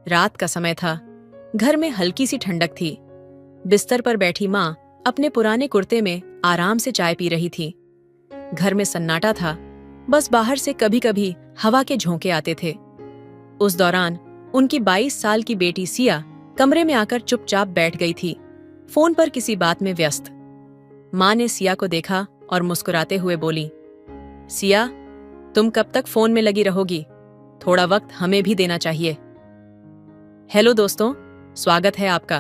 रात का समय था। घर में हल्की सी ठंडक थी। बिस्तर पर बैठी माँ अपने पुराने कुर्ते में आराम से चाय पी रही थी। घर में सन्नाटा था, बस बाहर से कभी कभी हवा के झोंके आते थे। उस दौरान उनकी 22 साल की बेटी सिया कमरे में आकर चुपचाप बैठ गई थी, फोन पर किसी बात में व्यस्त। माँ ने सिया को देखा और मुस्कुराते हुए बोली, सिया, तुम कब तक फोन में लगी रहोगी? थोड़ा वक्त हमें भी देना चाहिए। हेलो दोस्तों, स्वागत है आपका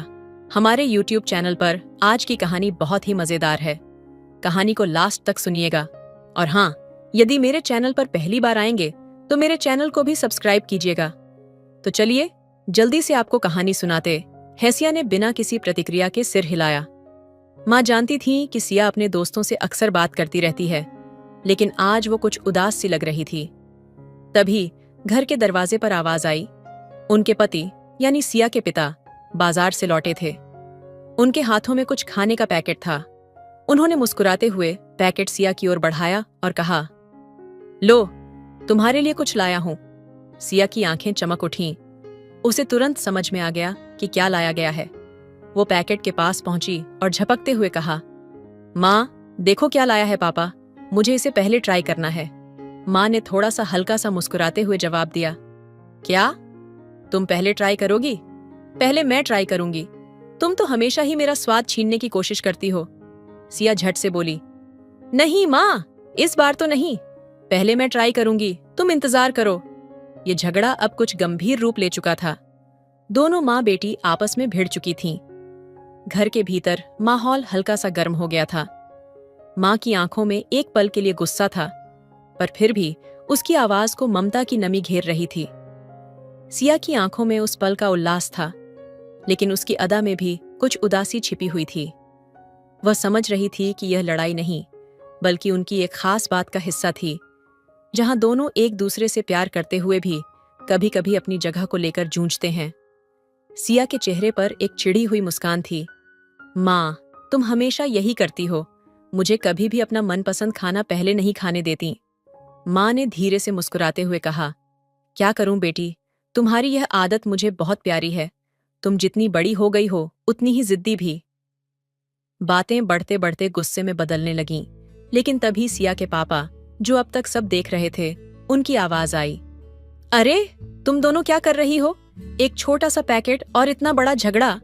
हमारे YouTube चैनल पर। आज की कहानी बहुत ही मजेदार है। कहानी को लास्ट तक सुनिएगा। और हाँ, यदि मेरे चैनल पर पहली बार आएंगे तो मेरे चैनल को भी सब्सक्राइब कीजिएगा। तो चलिए जल्दी से आपको कहानी सुनाते। हैसिया ने बिना किसी प्रतिक्रिया के सिर हिलाया। माँ जानती थी कि सिया अपने दोस्तों से अक्सर बात करती रहती है, लेकिन आज वो कुछ उदास सी लग रही थी। तभी घर के दरवाजे पर आवाज आई। उनके पति यानी सिया के पिता बाजार से लौटे थे। उनके हाथों में कुछ खाने का पैकेट था। उन्होंने मुस्कुराते हुए पैकेट सिया की ओर बढ़ाया और कहा, लो, तुम्हारे लिए कुछ लाया हूं। सिया की आंखें चमक उठीं। उसे तुरंत समझ में आ गया कि क्या लाया गया है। वो पैकेट के पास पहुंची और झपकते हुए कहा, माँ, देखो क्या लाया है पापा, मुझे इसे पहले ट्राई करना है। माँ ने थोड़ा सा हल्का सा मुस्कुराते हुए जवाब दिया, क्या तुम पहले ट्राई करोगी? पहले मैं ट्राई करूंगी। तुम तो हमेशा ही मेरा स्वाद छीनने की कोशिश करती हो। सिया झट से बोली, नहीं माँ, इस बार तो नहीं। पहले मैं ट्राई करूंगी, तुम इंतजार करो। ये झगड़ा अब कुछ गंभीर रूप ले चुका था। दोनों माँ बेटी आपस में भिड़ चुकी थीं। घर के भीतर माहौल हल्का सा गर्म हो गया था। माँ की आंखों में एक पल के लिए गुस्सा था, पर फिर भी उसकी आवाज को ममता की नमी घेर रही थी। सिया की आंखों में उस पल का उल्लास था, लेकिन उसकी अदा में भी कुछ उदासी छिपी हुई थी। वह समझ रही थी कि यह लड़ाई नहीं, बल्कि उनकी एक खास बात का हिस्सा थी, जहां दोनों एक दूसरे से प्यार करते हुए भी कभी कभी अपनी जगह को लेकर जूझते हैं। सिया के चेहरे पर एक चिढ़ी हुई मुस्कान थी। माँ, तुम हमेशा यही करती हो, मुझे कभी भी अपना मनपसंद खाना पहले नहीं खाने देती। माँ ने धीरे से मुस्कुराते हुए कहा, क्या करूं बेटी, तुम्हारी यह आदत मुझे बहुत प्यारी है। तुम जितनी बड़ी हो गई हो उतनी ही जिद्दी भी। बातें बढ़ते बढ़ते गुस्से में बदलने लगीं, लेकिन तभी सिया के पापा, जो अब तक सब देख रहे थे, उनकी आवाज आई, अरे तुम दोनों क्या कर रही हो? एक छोटा सा पैकेट और इतना बड़ा झगड़ा।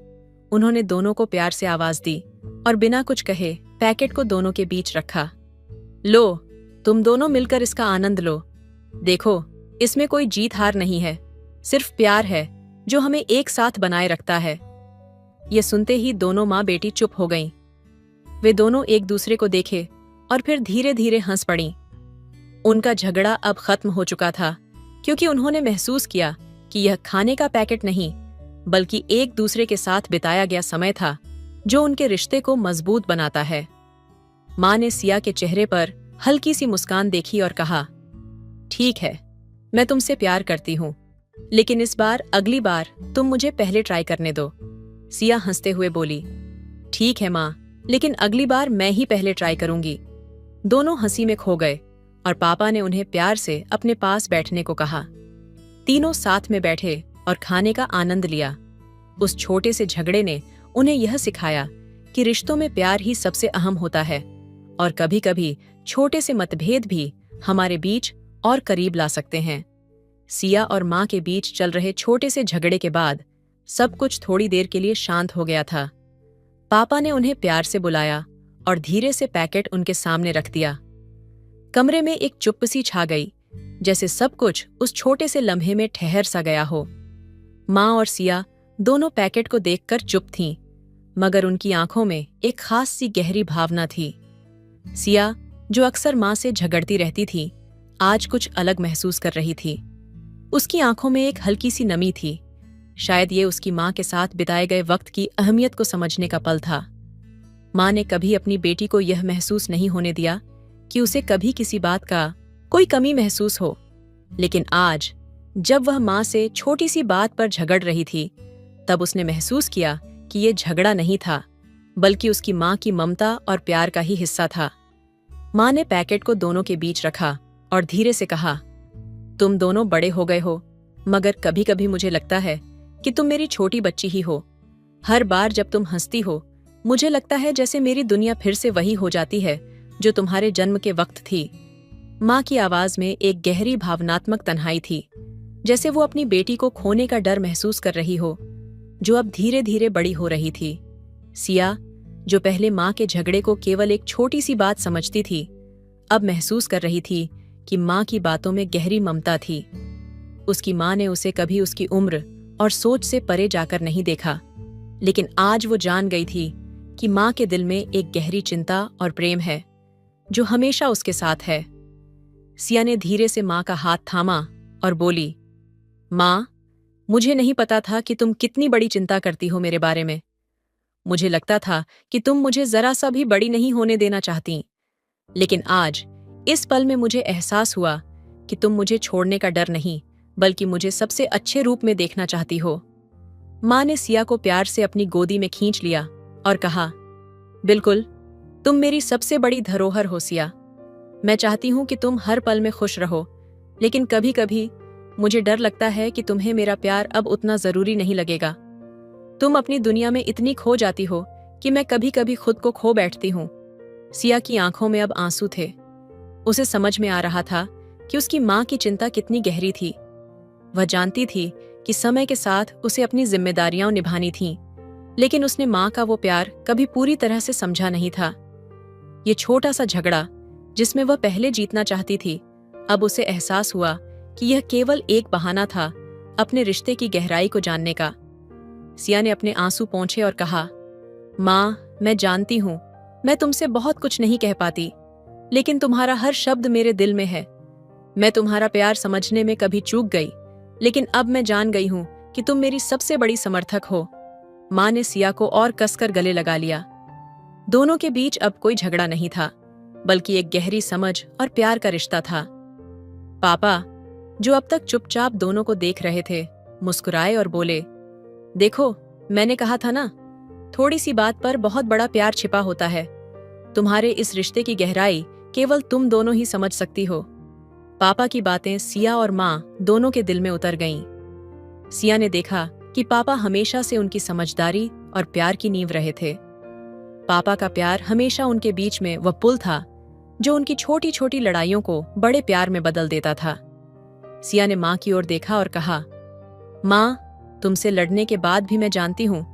उन्होंने दोनों को प्यार से आवाज दी और बिना कुछ कहे पैकेट को दोनों के बीच रखा। लो, तुम दोनों मिलकर इसका आनंद लो। देखो, इसमें कोई जीत हार नहीं है, सिर्फ प्यार है जो हमें एक साथ बनाए रखता है। ये सुनते ही दोनों माँ बेटी चुप हो गईं। वे दोनों एक दूसरे को देखे और फिर धीरे धीरे हंस पड़ीं। उनका झगड़ा अब खत्म हो चुका था, क्योंकि उन्होंने महसूस किया कि यह खाने का पैकेट नहीं, बल्कि एक दूसरे के साथ बिताया गया समय था, जो उनके रिश्ते को मजबूत बनाता है। माँ ने सिया के चेहरे पर हल्की सी मुस्कान देखी और कहा, ठीक है, मैं तुमसे प्यार करती हूँ, लेकिन इस बार अगली बार तुम मुझे पहले ट्राई करने दो। सिया हंसते हुए बोली, ठीक है माँ, लेकिन अगली बार मैं ही पहले ट्राई करूंगी। दोनों हंसी में खो गए और पापा ने उन्हें प्यार से अपने पास बैठने को कहा। तीनों साथ में बैठे और खाने का आनंद लिया। उस छोटे से झगड़े ने उन्हें यह सिखाया कि रिश्तों में प्यार ही सबसे अहम होता है, और कभी कभी छोटे से मतभेद भी हमारे बीच और करीब ला सकते हैं। सिया और माँ के बीच चल रहे छोटे से झगड़े के बाद सब कुछ थोड़ी देर के लिए शांत हो गया था। पापा ने उन्हें प्यार से बुलाया और धीरे से पैकेट उनके सामने रख दिया। कमरे में एक चुप्पी छा गई, जैसे सब कुछ उस छोटे से लम्हे में ठहर सा गया हो। माँ और सिया दोनों पैकेट को देखकर चुप थीं, मगर उनकी आंखों में एक खास सी गहरी भावना थी। सिया, जो अक्सर माँ से झगड़ती रहती थी, आज कुछ अलग महसूस कर रही थी। उसकी आंखों में एक हल्की सी नमी थी। शायद ये उसकी माँ के साथ बिताए गए वक्त की अहमियत को समझने का पल था। माँ ने कभी अपनी बेटी को यह महसूस नहीं होने दिया कि उसे कभी किसी बात का कोई कमी महसूस हो, लेकिन आज जब वह माँ से छोटी सी बात पर झगड़ रही थी, तब उसने महसूस किया कि ये झगड़ा नहीं था, बल्कि उसकी माँ की ममता और प्यार का ही हिस्सा था। माँ ने पैकेट को दोनों के बीच रखा और धीरे से कहा, तुम दोनों बड़े हो गए हो, मगर कभी कभी मुझे लगता है कि तुम मेरी छोटी बच्ची ही हो। हर बार जब तुम हंसती हो, मुझे लगता है जैसे मेरी दुनिया फिर से वही हो जाती है जो तुम्हारे जन्म के वक्त थी। माँ की आवाज में एक गहरी भावनात्मक तन्हाई थी, जैसे वो अपनी बेटी को खोने का डर महसूस कर रही हो, जो अब धीरे धीरे बड़ी हो रही थी। सिया, जो पहले माँ के झगड़े को केवल एक छोटी सी बात समझती थी, अब महसूस कर रही थी कि माँ की बातों में गहरी ममता थी। उसकी माँ ने उसे कभी उसकी उम्र और सोच से परे जाकर नहीं देखा, लेकिन आज वो जान गई थी कि माँ के दिल में एक गहरी चिंता और प्रेम है जो हमेशा उसके साथ है। सिया ने धीरे से माँ का हाथ थामा और बोली, माँ, मुझे नहीं पता था कि तुम कितनी बड़ी चिंता करती हो मेरे बारे में। मुझे लगता था कि तुम मुझे जरा सा भी बड़ी नहीं होने देना चाहती, लेकिन आज इस पल में मुझे एहसास हुआ कि तुम मुझे छोड़ने का डर नहीं, बल्कि मुझे सबसे अच्छे रूप में देखना चाहती हो। माँ ने सिया को प्यार से अपनी गोदी में खींच लिया और कहा, बिल्कुल, तुम मेरी सबसे बड़ी धरोहर हो सिया। मैं चाहती हूं कि तुम हर पल में खुश रहो, लेकिन कभी कभी मुझे डर लगता है कि तुम्हें मेरा प्यार अब उतना जरूरी नहीं लगेगा। तुम अपनी दुनिया में इतनी खो जाती हो कि मैं कभी कभी खुद को खो बैठती हूँ। सिया की आंखों में अब आंसू थे। उसे समझ में आ रहा था कि उसकी माँ की चिंता कितनी गहरी थी। वह जानती थी कि समय के साथ उसे अपनी जिम्मेदारियां निभानी थीं, लेकिन उसने माँ का वो प्यार कभी पूरी तरह से समझा नहीं था। ये छोटा सा झगड़ा, जिसमें वह पहले जीतना चाहती थी, अब उसे एहसास हुआ कि यह केवल एक बहाना था अपने रिश्ते की गहराई को जानने का। सिया ने अपने आंसू पोंछे और कहा, माँ, मैं जानती हूँ मैं तुमसे बहुत कुछ नहीं कह पाती, लेकिन तुम्हारा हर शब्द मेरे दिल में है। मैं तुम्हारा प्यार समझने में कभी चूक गई, लेकिन अब मैं जान गई हूँ कि तुम मेरी सबसे बड़ी समर्थक हो। माँ ने सिया को और कसकर गले लगा लिया। दोनों के बीच अब कोई झगड़ा नहीं था, बल्कि एक गहरी समझ और प्यार का रिश्ता था। पापा, जो अब तक चुपचाप दोनों को देख रहे थे, मुस्कुराए और बोले, देखो, मैंने कहा था ना, थोड़ी सी बात पर बहुत बड़ा प्यार छिपा होता है। तुम्हारे इस रिश्ते की गहराई केवल तुम दोनों ही समझ सकती हो। पापा की बातें सिया और माँ दोनों के दिल में उतर गईं। सिया ने देखा कि पापा हमेशा से उनकी समझदारी और प्यार की नींव रहे थे। पापा का प्यार हमेशा उनके बीच में वह पुल था जो उनकी छोटी छोटी लड़ाइयों को बड़े प्यार में बदल देता था। सिया ने माँ की ओर देखा और कहा, माँ, तुमसे लड़ने के बाद भी मैं जानती हूँ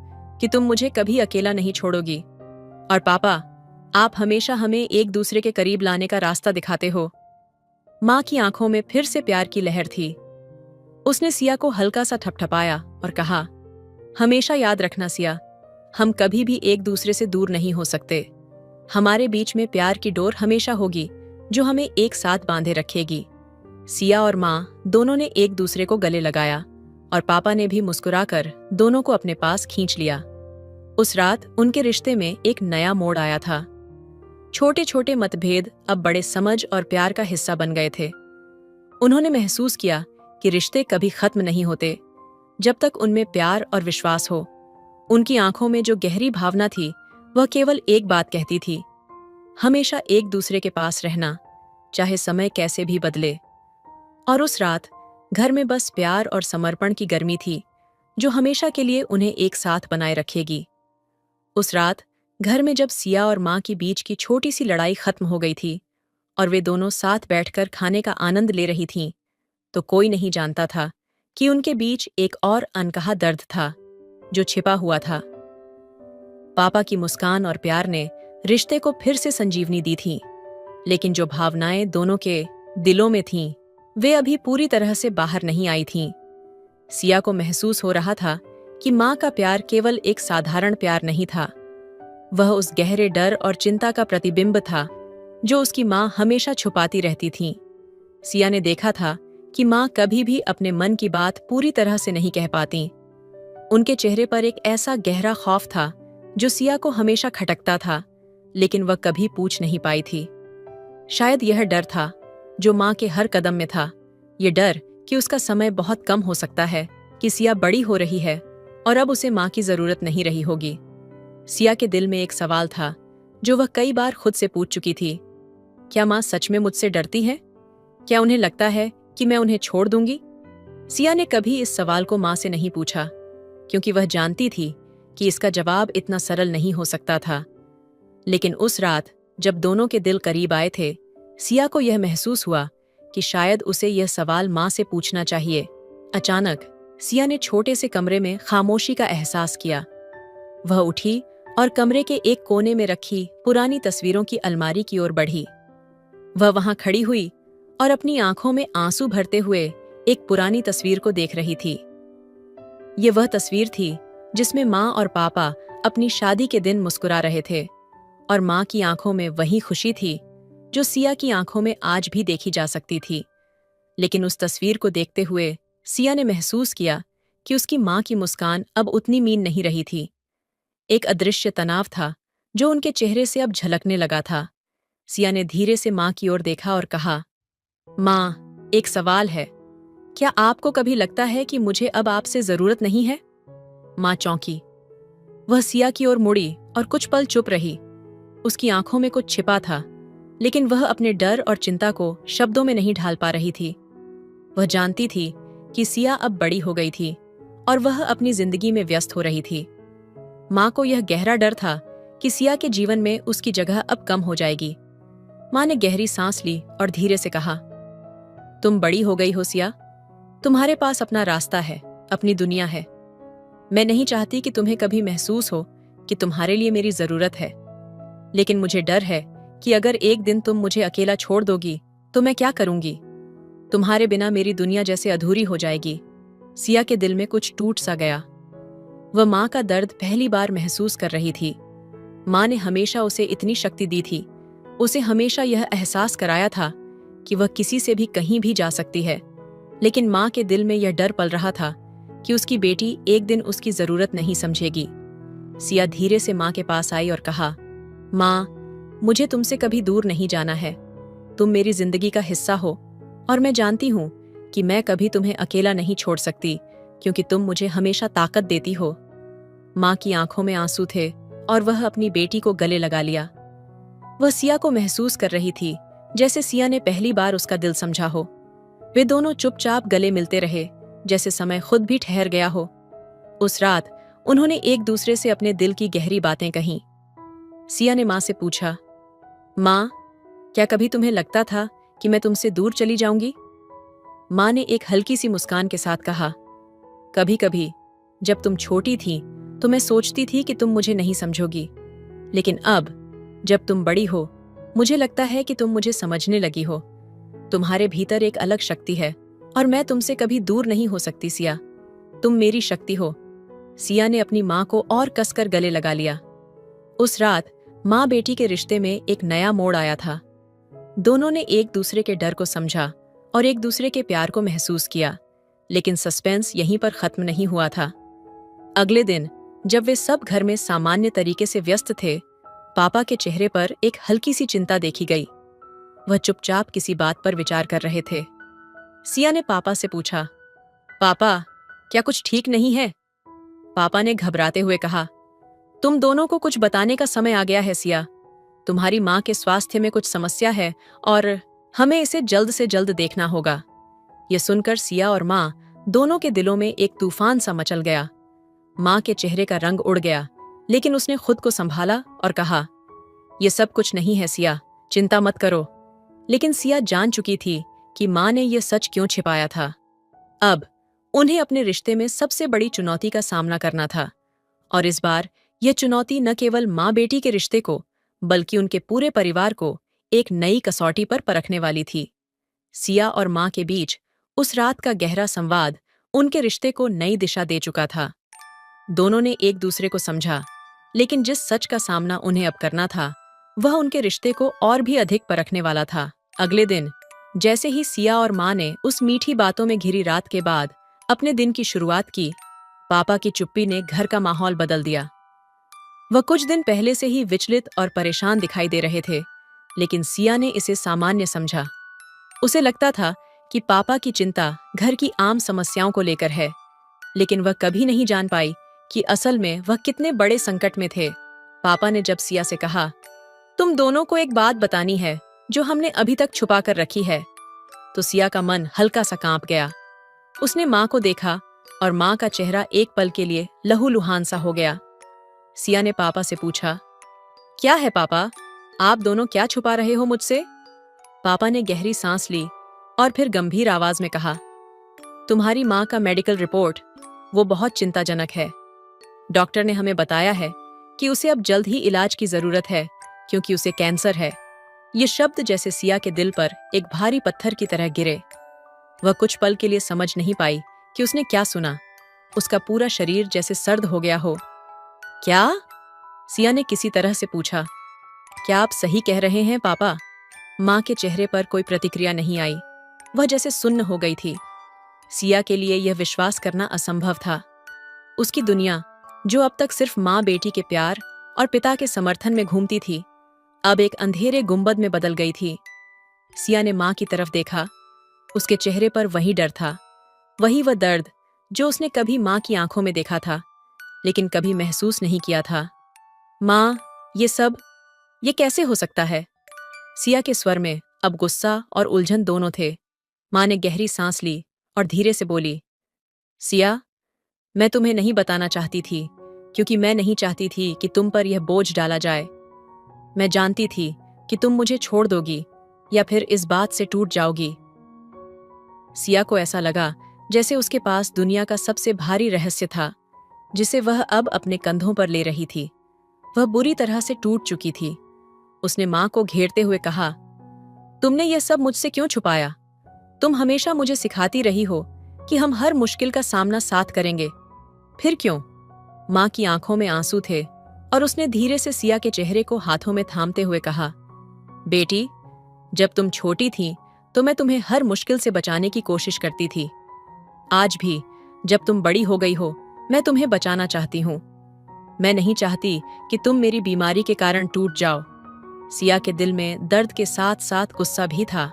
कि तुम मुझे कभी अकेला नहीं छोड़ोगी। और पापा, आप हमेशा हमें एक दूसरे के करीब लाने का रास्ता दिखाते हो। माँ की आंखों में फिर से प्यार की लहर थी। उसने सिया को हल्का सा ठपठपाया और कहा, हमेशा याद रखना सिया, हम कभी भी एक दूसरे से दूर नहीं हो सकते। हमारे बीच में प्यार की डोर हमेशा होगी जो हमें एक साथ बांधे रखेगी। सिया और माँ दोनों ने एक दूसरे को गले लगाया और पापा ने भी मुस्कुराकर दोनों को अपने पास खींच लिया। उस रात उनके रिश्ते में एक नया मोड़ आया था। छोटे छोटे मतभेद अब बड़े समझ और प्यार का हिस्सा बन गए थे। उन्होंने महसूस किया कि रिश्ते कभी खत्म नहीं होते जब तक उनमें प्यार और विश्वास हो। उनकी आंखों में जो गहरी भावना थी, वह केवल एक बात कहती थी, हमेशा एक दूसरे के पास रहना, चाहे समय कैसे भी बदले। और उस रात घर में बस प्यार और समर्पण की गर्मी थी जो हमेशा के लिए उन्हें एक साथ बनाए रखेगी। उस रात घर में जब सिया और माँ के बीच की छोटी सी लड़ाई खत्म हो गई थी और वे दोनों साथ बैठकर खाने का आनंद ले रही थीं, तो कोई नहीं जानता था कि उनके बीच एक और अनकहा दर्द था जो छिपा हुआ था। पापा की मुस्कान और प्यार ने रिश्ते को फिर से संजीवनी दी थी, लेकिन जो भावनाएं दोनों के दिलों में थीं, वे अभी पूरी तरह से बाहर नहीं आई थीं। सिया को महसूस हो रहा था कि माँ का प्यार केवल एक साधारण प्यार नहीं था, वह उस गहरे डर और चिंता का प्रतिबिंब था जो उसकी माँ हमेशा छुपाती रहती थी। सिया ने देखा था कि माँ कभी भी अपने मन की बात पूरी तरह से नहीं कह पाती। उनके चेहरे पर एक ऐसा गहरा खौफ था जो सिया को हमेशा खटकता था, लेकिन वह कभी पूछ नहीं पाई थी। शायद यह डर था जो माँ के हर कदम में था, ये डर कि उसका समय बहुत कम हो सकता है, कि सिया बड़ी हो रही है और अब उसे माँ की जरूरत नहीं रही होगी। सिया के दिल में एक सवाल था जो वह कई बार खुद से पूछ चुकी थी, क्या माँ सच में मुझसे डरती है? क्या उन्हें लगता है कि मैं उन्हें छोड़ दूंगी? सिया ने कभी इस सवाल को माँ से नहीं पूछा, क्योंकि वह जानती थी कि इसका जवाब इतना सरल नहीं हो सकता था। लेकिन उस रात जब दोनों के दिल करीब आए थे, सिया को यह महसूस हुआ कि शायद उसे यह सवाल माँ से पूछना चाहिए। अचानक सिया ने छोटे से कमरे में खामोशी का एहसास किया। वह उठी और कमरे के एक कोने में रखी पुरानी तस्वीरों की अलमारी की ओर बढ़ी। वह वहां खड़ी हुई और अपनी आंखों में आंसू भरते हुए एक पुरानी तस्वीर को देख रही थी। ये वह तस्वीर थी जिसमें माँ और पापा अपनी शादी के दिन मुस्कुरा रहे थे, और माँ की आंखों में वही खुशी थी जो सिया की आंखों में आज भी देखी जा सकती थी। लेकिन उस तस्वीर को देखते हुए सिया ने महसूस किया कि उसकी माँ की मुस्कान अब उतनी मीन नहीं रही थी। एक अदृश्य तनाव था जो उनके चेहरे से अब झलकने लगा था। सिया ने धीरे से माँ की ओर देखा और कहा, माँ, एक सवाल है। क्या आपको कभी लगता है कि मुझे अब आपसे जरूरत नहीं है? माँ चौंकी। वह सिया की ओर मुड़ी और कुछ पल चुप रही। उसकी आंखों में कुछ छिपा था, लेकिन वह अपने डर और चिंता को शब्दों में नहीं ढाल पा रही थी। वह जानती थी कि सिया अब बड़ी हो गई थी और वह अपनी जिंदगी में व्यस्त हो रही थी। माँ को यह गहरा डर था कि सिया के जीवन में उसकी जगह अब कम हो जाएगी। माँ ने गहरी सांस ली और धीरे से कहा, तुम बड़ी हो गई हो सिया। तुम्हारे पास अपना रास्ता है, अपनी दुनिया है। मैं नहीं चाहती कि तुम्हें कभी महसूस हो कि तुम्हारे लिए मेरी जरूरत है, लेकिन मुझे डर है कि अगर एक दिन तुम मुझे अकेला छोड़ दोगी तो मैं क्या करूंगी? तुम्हारे बिना मेरी दुनिया जैसे अधूरी हो जाएगी। सिया के दिल में कुछ टूट सा गया। वह माँ का दर्द पहली बार महसूस कर रही थी। माँ ने हमेशा उसे इतनी शक्ति दी थी, उसे हमेशा यह एहसास कराया था कि वह किसी से भी कहीं भी जा सकती है। लेकिन माँ के दिल में यह डर पल रहा था कि उसकी बेटी एक दिन उसकी जरूरत नहीं समझेगी। सिया धीरे से माँ के पास आई और कहा, माँ, मुझे तुमसे कभी दूर नहीं जाना है। तुम मेरी जिंदगी का हिस्सा हो और मैं जानती हूँ कि मैं कभी तुम्हें अकेला नहीं छोड़ सकती, क्योंकि तुम मुझे हमेशा ताकत देती हो। माँ की आंखों में आंसू थे और वह अपनी बेटी को गले लगा लिया। वह सिया को महसूस कर रही थी जैसे सिया ने पहली बार उसका दिल समझा हो। वे दोनों चुपचाप गले मिलते रहे, जैसे समय खुद भी ठहर गया हो। उस रात उन्होंने एक दूसरे से अपने दिल की गहरी बातें कहीं। सिया ने माँ से पूछा, माँ, क्या कभी तुम्हें लगता था कि मैं तुमसे दूर चली जाऊंगी? माँ ने एक हल्की सी मुस्कान के साथ कहा, कभी कभी जब तुम छोटी थी तो मैं सोचती थी कि तुम मुझे नहीं समझोगी, लेकिन अब जब तुम बड़ी हो मुझे लगता है कि तुम मुझे समझने लगी हो। तुम्हारे भीतर एक अलग शक्ति है और मैं तुमसे कभी दूर नहीं हो सकती सिया। तुम मेरी शक्ति हो। सिया ने अपनी माँ को और कसकर गले लगा लिया। उस रात माँ बेटी के रिश्ते में एक नया मोड़ आया था। दोनों ने एक दूसरे के डर को समझा और एक दूसरे के प्यार को महसूस किया। लेकिन सस्पेंस यहीं पर खत्म नहीं हुआ था। अगले दिन जब वे सब घर में सामान्य तरीके से व्यस्त थे, पापा के चेहरे पर एक हल्की सी चिंता देखी गई। वह चुपचाप किसी बात पर विचार कर रहे थे। सिया ने पापा से पूछा, पापा, क्या कुछ ठीक नहीं है? पापा ने घबराते हुए कहा, तुम दोनों को कुछ बताने का समय आ गया है सिया। तुम्हारी माँ के स्वास्थ्य में कुछ समस्या है और हमें इसे जल्द से जल्द देखना होगा। यह सुनकर सिया और माँ दोनों के दिलों में एक तूफान सा मचल गया। माँ के चेहरे का रंग उड़ गया, लेकिन उसने खुद को संभाला और कहा, यह सब कुछ नहीं है सिया, चिंता मत करो। लेकिन सिया जान चुकी थी कि माँ ने यह सच क्यों छिपाया था। अब उन्हें अपने रिश्ते में सबसे बड़ी चुनौती का सामना करना था, और इस बार यह चुनौती न केवल माँ बेटी के रिश्ते को बल्कि उनके पूरे परिवार को एक नई कसौटी पर परखने वाली थी। सिया और माँ के बीच उस रात का गहरा संवाद उनके रिश्ते को नई दिशा दे चुका था। दोनों ने एक दूसरे को समझा, लेकिन जिस सच का सामना उन्हें अब करना था वह उनके रिश्ते को और भी अधिक परखने वाला था। अगले दिन जैसे ही सिया और माँ ने उस मीठी बातों में घिरी रात के बाद अपने दिन की शुरुआत की, पापा की चुप्पी ने घर का माहौल बदल दिया। वह कुछ दिन पहले से ही विचलित और परेशान दिखाई दे रहे थे, लेकिन सिया ने इसे सामान्य समझा। उसे लगता था कि पापा की चिंता घर की आम समस्याओं को लेकर है, लेकिन वह कभी नहीं जान पाई कि असल में वह कितने बड़े संकट में थे। पापा ने जब सिया से कहा, तुम दोनों को एक बात बतानी है जो हमने अभी तक छुपा कर रखी है, तो सिया का मन हल्का सा कांप गया। उसने माँ को देखा और माँ का चेहरा एक पल के लिए लहूलुहान सा हो गया। सिया ने पापा से पूछा, क्या है पापा, आप दोनों क्या छुपा रहे हो मुझसे? पापा ने गहरी सांस ली और फिर गंभीर आवाज में कहा, तुम्हारी माँ का मेडिकल रिपोर्ट, वो बहुत चिंताजनक है। डॉक्टर ने हमें बताया है कि उसे अब जल्द ही इलाज की जरूरत है क्योंकि उसे कैंसर है। ये शब्द जैसे सिया के दिल पर एक भारी पत्थर की तरह गिरे। वह कुछ पल के लिए समझ नहीं पाई कि उसने क्या सुना। उसका पूरा शरीर जैसे सर्द हो गया हो। क्या? सिया ने किसी तरह से पूछा। क्या आप सही कह रहे हैं पापा? माँ के चेहरे पर कोई प्रतिक्रिया नहीं आई। वह जैसे सुन्न हो गई थी। सिया के लिए यह विश्वास करना असंभव था। उसकी दुनिया, जो अब तक सिर्फ माँ बेटी के प्यार और पिता के समर्थन में घूमती थी, अब एक अंधेरे गुंबद में बदल गई थी। सिया ने माँ की तरफ देखा। उसके चेहरे पर वही डर था, वही वह दर्द जो उसने कभी माँ की आंखों में देखा था लेकिन कभी महसूस नहीं किया था। माँ, ये कैसे हो सकता है? सिया के स्वर में अब गुस्सा और उलझन दोनों थे। माँ ने गहरी सांस ली और धीरे से बोली, सिया, मैं तुम्हें नहीं बताना चाहती थी क्योंकि मैं नहीं चाहती थी कि तुम पर यह बोझ डाला जाए। मैं जानती थी कि तुम मुझे छोड़ दोगी या फिर इस बात से टूट जाओगी। सिया को ऐसा लगा जैसे उसके पास दुनिया का सबसे भारी रहस्य था जिसे वह अब अपने कंधों पर ले रही थी। वह बुरी तरह से टूट चुकी थी। उसने माँ को घेरते हुए कहा, तुमने यह सब मुझसे क्यों छुपाया? तुम हमेशा मुझे सिखाती रही हो कि हम हर मुश्किल का सामना साथ करेंगे, फिर क्यों? माँ की आंखों में आंसू थे और उसने धीरे से सिया के चेहरे को हाथों में थामते हुए कहा, बेटी, जब तुम छोटी थी तो मैं तुम्हें हर मुश्किल से बचाने की कोशिश करती थी। आज भी जब तुम बड़ी हो गई हो, मैं तुम्हें बचाना चाहती हूँ। मैं नहीं चाहती कि तुम मेरी बीमारी के कारण टूट जाओ। सिया के दिल में दर्द के साथ साथ गुस्सा भी था।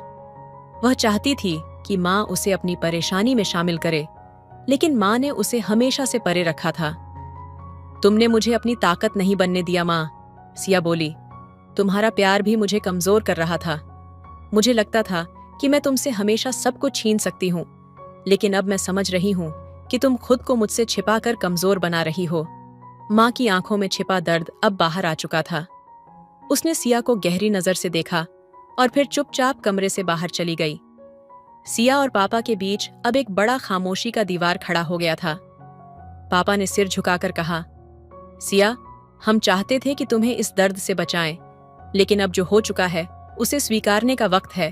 वह चाहती थी कि माँ उसे अपनी परेशानी में शामिल करे, लेकिन माँ ने उसे हमेशा से परे रखा था। तुमने मुझे अपनी ताकत नहीं बनने दिया माँ, सिया बोली। तुम्हारा प्यार भी मुझे कमजोर कर रहा था। मुझे लगता था कि मैं तुमसे हमेशा सब कुछ छीन सकती हूँ, लेकिन अब मैं समझ रही हूँ कि तुम खुद को मुझसे छिपाकर कमजोर बना रही हो। माँ की आंखों में छिपा दर्द अब बाहर आ चुका था। उसने सिया को गहरी नजर से देखा और फिर चुपचाप कमरे से बाहर चली गई। सिया और पापा के बीच अब एक बड़ा खामोशी का दीवार खड़ा हो गया था। पापा ने सिर झुकाकर कहा, सिया, हम चाहते थे कि तुम्हें इस दर्द से बचाएं, लेकिन अब जो हो चुका है उसे स्वीकारने का वक्त है।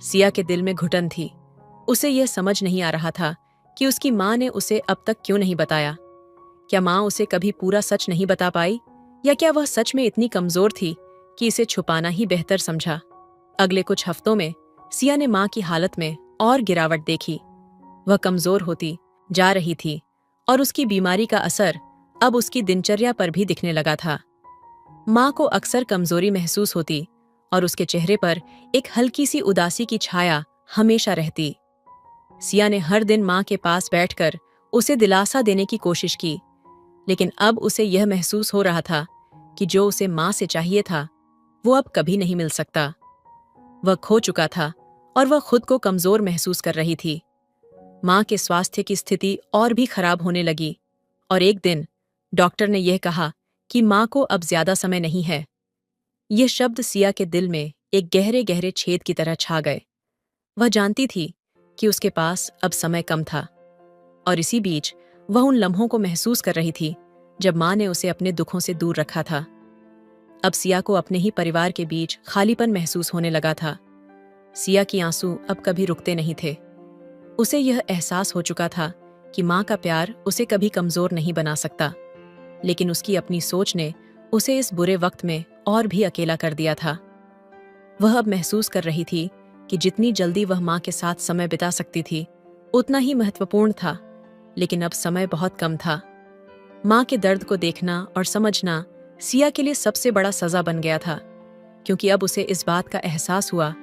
सिया के दिल में घुटन थी। उसे यह समझ नहीं आ रहा था कि उसकी माँ ने उसे अब तक क्यों नहीं बताया। क्या माँ उसे कभी पूरा सच नहीं बता पाई, या क्या वह सच में इतनी कमजोर थी कि इसे छुपाना ही बेहतर समझा? अगले कुछ हफ्तों में सिया ने माँ की हालत में और गिरावट देखी। वह कमजोर होती जा रही थी और उसकी बीमारी का असर अब उसकी दिनचर्या पर भी दिखने लगा था। माँ को अक्सर कमजोरी महसूस होती और उसके चेहरे पर एक हल्की सी उदासी की छाया हमेशा रहती। सिया ने हर दिन माँ के पास बैठकर उसे दिलासा देने की कोशिश की, लेकिन अब उसे यह महसूस हो रहा था कि जो उसे माँ से चाहिए था वो अब कभी नहीं मिल सकता। वह खो चुका था और वह खुद को कमजोर महसूस कर रही थी। माँ के स्वास्थ्य की स्थिति और भी खराब होने लगी और एक दिन डॉक्टर ने यह कहा कि माँ को अब ज्यादा समय नहीं है। यह शब्द सिया के दिल में एक गहरे गहरे छेद की तरह छा गए। वह जानती थी कि उसके पास अब समय कम था और इसी बीच वह उन लम्हों को महसूस कर रही थी जब माँ ने उसे अपने दुखों से दूर रखा था। अब सिया को अपने ही परिवार के बीच खालीपन महसूस होने लगा था। सिया की आंसू अब कभी रुकते नहीं थे। उसे यह एहसास हो चुका था कि माँ का प्यार उसे कभी कमजोर नहीं बना सकता, लेकिन उसकी अपनी सोच ने उसे इस बुरे वक्त में और भी अकेला कर दिया था। वह अब महसूस कर रही थी कि जितनी जल्दी वह माँ के साथ समय बिता सकती थी उतना ही महत्वपूर्ण था, लेकिन अब समय बहुत कम था। माँ के दर्द को देखना और समझना सिया के लिए सबसे बड़ा सजा बन गया था, क्योंकि अब उसे इस बात का एहसास हुआ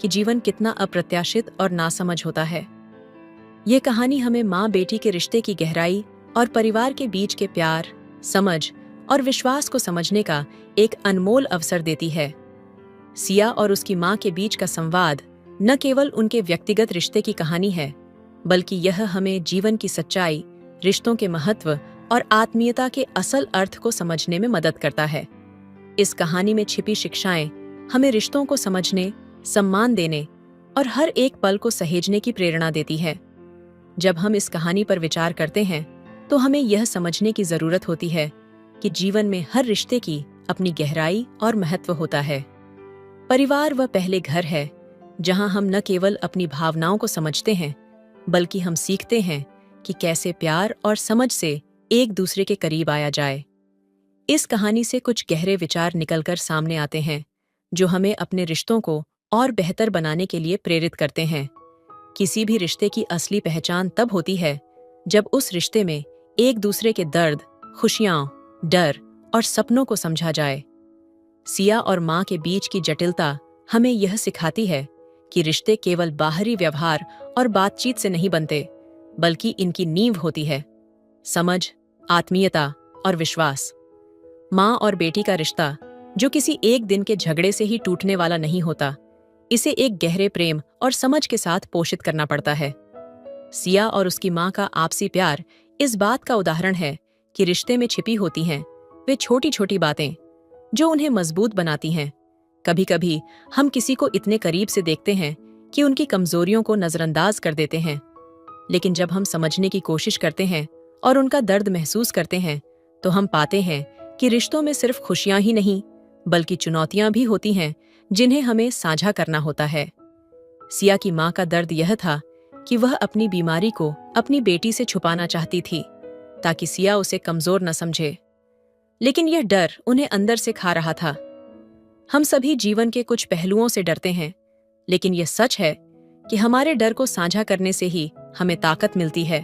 कि जीवन कितना अप्रत्याशित और नासमझ होता है। यह कहानी हमें माँ बेटी के रिश्ते की गहराई और परिवार के बीच के प्यार, समझ और विश्वास को समझने का एक अनमोल अवसर देती है। सिया और उसकी माँ के बीच का संवाद न केवल उनके व्यक्तिगत रिश्ते की कहानी है, बल्कि यह हमें जीवन की सच्चाई, रिश्तों के महत्व और आत्मीयता के असल अर्थ को समझने में मदद करता है। इस कहानी में छिपी शिक्षाएं हमें रिश्तों को समझने, सम्मान देने और हर एक पल को सहेजने की प्रेरणा देती है। जब हम इस कहानी पर विचार करते हैं तो हमें यह समझने की जरूरत होती है कि जीवन में हर रिश्ते की अपनी गहराई और महत्व होता है। परिवार वह पहले घर है जहां हम न केवल अपनी भावनाओं को समझते हैं, बल्कि हम सीखते हैं कि कैसे प्यार और समझ से एक दूसरे के करीब आया जाए। इस कहानी से कुछ गहरे विचार निकलकर सामने आते हैं जो हमें अपने रिश्तों को और बेहतर बनाने के लिए प्रेरित करते हैं। किसी भी रिश्ते की असली पहचान तब होती है जब उस रिश्ते में एक दूसरे के दर्द, खुशियां, डर और सपनों को समझा जाए। सिया और माँ के बीच की जटिलता हमें यह सिखाती है कि रिश्ते केवल बाहरी व्यवहार और बातचीत से नहीं बनते, बल्कि इनकी नींव होती है समझ, आत्मीयता और विश्वास। माँ और बेटी का रिश्ता, जो किसी एक दिन के झगड़े से ही टूटने वाला नहीं होता, इसे एक गहरे प्रेम और समझ के साथ पोषित करना पड़ता है। सिया और उसकी माँ का आपसी प्यार इस बात का उदाहरण है कि रिश्ते में छिपी होती हैं वे छोटी छोटी बातें जो उन्हें मजबूत बनाती हैं। कभी कभी हम किसी को इतने करीब से देखते हैं कि उनकी कमजोरियों को नजरअंदाज कर देते हैं, लेकिन जब हम समझने की कोशिश करते हैं और उनका दर्द महसूस करते हैं तो हम पाते हैं कि रिश्तों में सिर्फ खुशियां ही नहीं, बल्कि चुनौतियां भी होती हैं जिन्हें हमें साझा करना होता है। सिया की माँ का दर्द यह था कि वह अपनी बीमारी को अपनी बेटी से छुपाना चाहती थी ताकि सिया उसे कमजोर न समझे, लेकिन यह डर उन्हें अंदर से खा रहा था। हम सभी जीवन के कुछ पहलुओं से डरते हैं, लेकिन यह सच है कि हमारे डर को साझा करने से ही हमें ताकत मिलती है।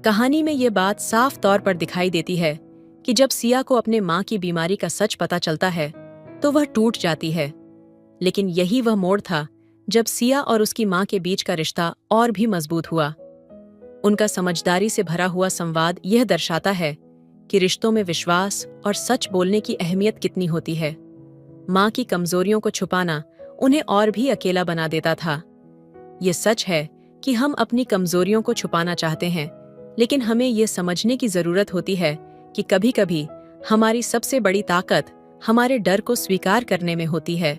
कहानी में यह बात साफ तौर पर दिखाई देती है कि जब सिया को अपने माँ की बीमारी का सच पता चलता है तो वह टूट जाती है, लेकिन यही वह मोड़ था जब सिया और उसकी माँ के बीच का रिश्ता और भी मजबूत हुआ। उनका समझदारी से भरा हुआ संवाद यह दर्शाता है कि रिश्तों में विश्वास और सच बोलने की अहमियत कितनी होती है। माँ की कमजोरियों को छुपाना उन्हें और भी अकेला बना देता था। ये सच है कि हम अपनी कमजोरियों को छुपाना चाहते हैं, लेकिन हमें ये समझने की जरूरत होती है कि कभी-कभी हमारी सबसे बड़ी ताकत हमारे डर को स्वीकार करने में होती है।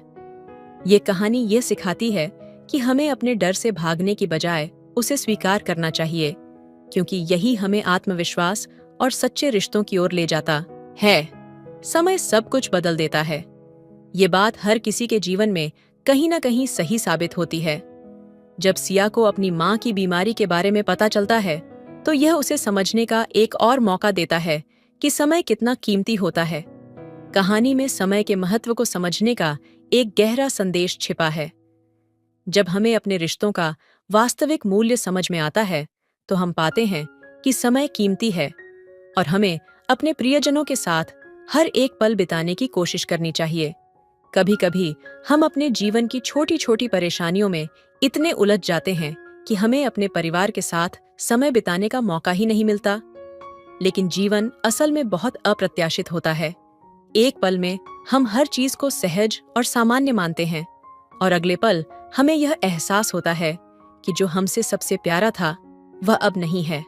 ये कहानी ये सिखाती है कि हमें अपने डर से भागने की बजाय उसे स्वीकार करना चाहिए, क्योंकि यही हमें आत्मविश्वास और सच्चे रिश्तों की ओर ले जाता है। समय सब कुछ बदल देता है। ये बात हर किसी के जीवन में कहीं ना कहीं सही साबित होती है। जब सिया को अपनी माँ की बीमारी के बारे में पता चलता है तो यह उसे समझने का एक और मौका देता है कि समय कितना कीमती होता है। कहानी में समय के महत्व को समझने का एक गहरा संदेश छिपा है। जब हमें अपने रिश्तों का वास्तविक मूल्य समझ में आता है तो हम पाते हैं कि समय कीमती है और हमें अपने प्रियजनों के साथ हर एक पल बिताने की कोशिश करनी चाहिए। कभी कभी हम अपने जीवन की छोटी छोटी परेशानियों में इतने उलझ जाते हैं कि हमें अपने परिवार के साथ समय बिताने का मौका ही नहीं मिलता। लेकिन जीवन असल में बहुत अप्रत्याशित होता है। एक पल में हम हर चीज को सहज और सामान्य मानते हैं और अगले पल हमें यह एहसास होता है कि जो हमसे सबसे प्यारा था वह अब नहीं है।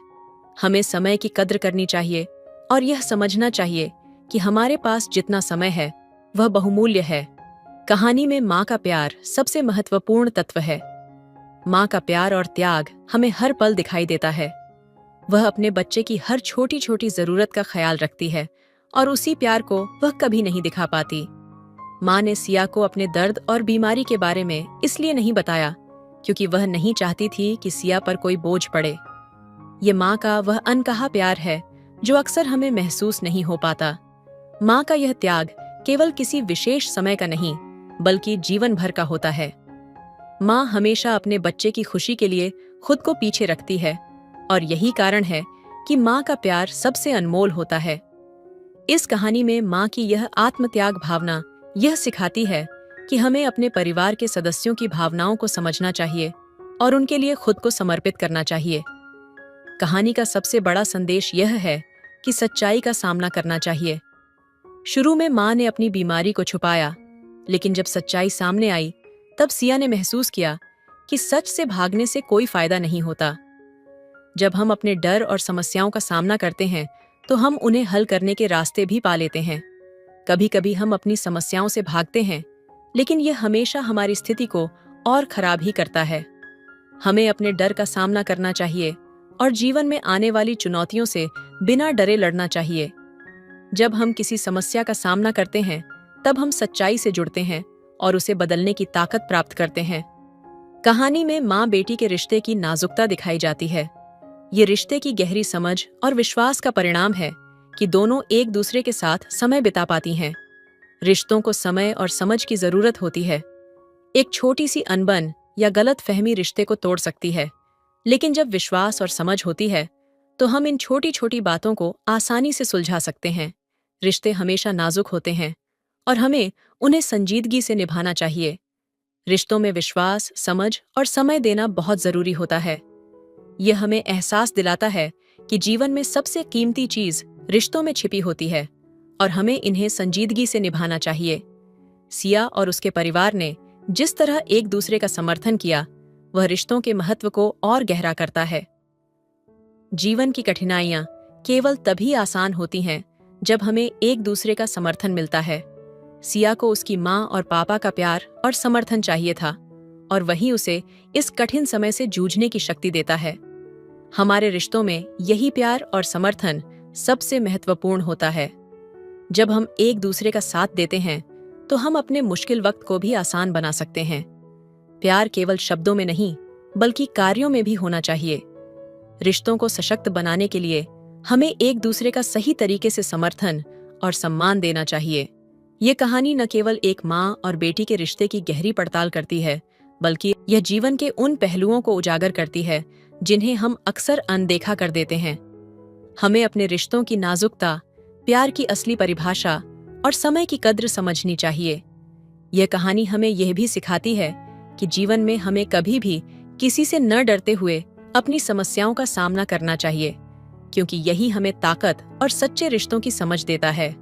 हमें समय की कद्र करनी चाहिए और यह समझना चाहिए कि हमारे पास जितना समय है वह बहुमूल्य है। कहानी में माँ का प्यार सबसे महत्वपूर्ण तत्व है। माँ का प्यार और त्याग हमें हर पल दिखाई देता है। वह अपने बच्चे की हर छोटी छोटी जरूरत का ख्याल रखती है और उसी प्यार को वह कभी नहीं दिखा पाती। माँ ने सिया को अपने दर्द और बीमारी के बारे में इसलिए नहीं बताया क्योंकि वह नहीं चाहती थी कि सिया पर कोई बोझ पड़े। ये माँ का वह अनकहा प्यार है जो अक्सर हमें महसूस नहीं हो पाता। माँ का यह त्याग केवल किसी विशेष समय का नहीं, बल्कि जीवन भर का होता है। माँ हमेशा अपने बच्चे की खुशी के लिए खुद को पीछे रखती है और यही कारण है कि माँ का प्यार सबसे अनमोल होता है। इस कहानी में माँ की यह आत्मत्याग भावना यह सिखाती है कि हमें अपने परिवार के सदस्यों की भावनाओं को समझना चाहिए और उनके लिए खुद को समर्पित करना चाहिए। कहानी का सबसे बड़ा संदेश यह है कि सच्चाई का सामना करना चाहिए। शुरू में माँ ने अपनी बीमारी को छुपाया, लेकिन जब सच्चाई सामने आई तब सिया ने महसूस किया कि सच से भागने से कोई फायदा नहीं होता। जब हम अपने डर और समस्याओं का सामना करते हैं तो हम उन्हें हल करने के रास्ते भी पा लेते हैं। कभी कभी हम अपनी समस्याओं से भागते हैं, लेकिन यह हमेशा हमारी स्थिति को और खराब ही करता है। हमें अपने डर का सामना करना चाहिए और जीवन में आने वाली चुनौतियों से बिना डरे लड़ना चाहिए। जब हम किसी समस्या का सामना करते हैं तब हम सच्चाई से जुड़ते हैं और उसे बदलने की ताकत प्राप्त करते हैं। कहानी में माँ बेटी के रिश्ते की नाजुकता दिखाई जाती है। ये रिश्ते की गहरी समझ और विश्वास का परिणाम है कि दोनों एक दूसरे के साथ समय बिता पाती हैं। रिश्तों को समय और समझ की जरूरत होती है। एक छोटी सी अनबन या गलत फहमी रिश्ते को तोड़ सकती है, लेकिन जब विश्वास और समझ होती है तो हम इन छोटी छोटी बातों को आसानी से सुलझा सकते हैं। रिश्ते हमेशा नाजुक होते हैं और हमें उन्हें संजीदगी से निभाना चाहिए। रिश्तों में विश्वास, समझ और समय देना बहुत जरूरी होता है। यह हमें एहसास दिलाता है कि जीवन में सबसे कीमती चीज रिश्तों में छिपी होती है और हमें इन्हें संजीदगी से निभाना चाहिए। सिया और उसके परिवार ने जिस तरह एक दूसरे का समर्थन किया, वह रिश्तों के महत्व को और गहरा करता है। जीवन की कठिनाइयां केवल तभी आसान होती हैं जब हमें एक दूसरे का समर्थन मिलता है। सिया को उसकी माँ और पापा का प्यार और समर्थन चाहिए था, और वही उसे इस कठिन समय से जूझने की शक्ति देता है। हमारे रिश्तों में यही प्यार और समर्थन सबसे महत्वपूर्ण होता है। जब हम एक दूसरे का साथ देते हैं तो हम अपने मुश्किल वक्त को भी आसान बना सकते हैं। प्यार केवल शब्दों में नहीं, बल्कि कार्यों में भी होना चाहिए। रिश्तों को सशक्त बनाने के लिए हमें एक दूसरे का सही तरीके से समर्थन और सम्मान देना चाहिए। ये कहानी न केवल एक माँ और बेटी के रिश्ते की गहरी पड़ताल करती है, बल्कि यह जीवन के उन पहलुओं को उजागर करती है जिन्हें हम अक्सर अनदेखा कर देते हैं। हमें अपने रिश्तों की नाजुकता, प्यार की असली परिभाषा और समय की कद्र समझनी चाहिए। यह कहानी हमें यह भी सिखाती है कि जीवन में हमें कभी भी किसी से न डरते हुए अपनी समस्याओं का सामना करना चाहिए, क्योंकि यही हमें ताकत और सच्चे रिश्तों की समझ देता है।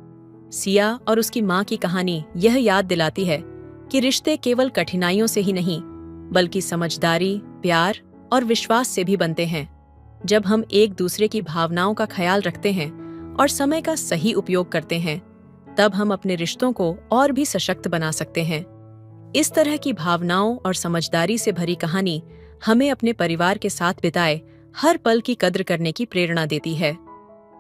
सिया और उसकी माँ की कहानी यह याद दिलाती है कि रिश्ते केवल कठिनाइयों से ही नहीं, बल्कि समझदारी, प्यार और विश्वास से भी बनते हैं। जब हम एक दूसरे की भावनाओं का ख्याल रखते हैं और समय का सही उपयोग करते हैं, तब हम अपने रिश्तों को और भी सशक्त बना सकते हैं। इस तरह की भावनाओं और समझदारी से भरी कहानी हमें अपने परिवार के साथ बिताए हर पल की कद्र करने की प्रेरणा देती है।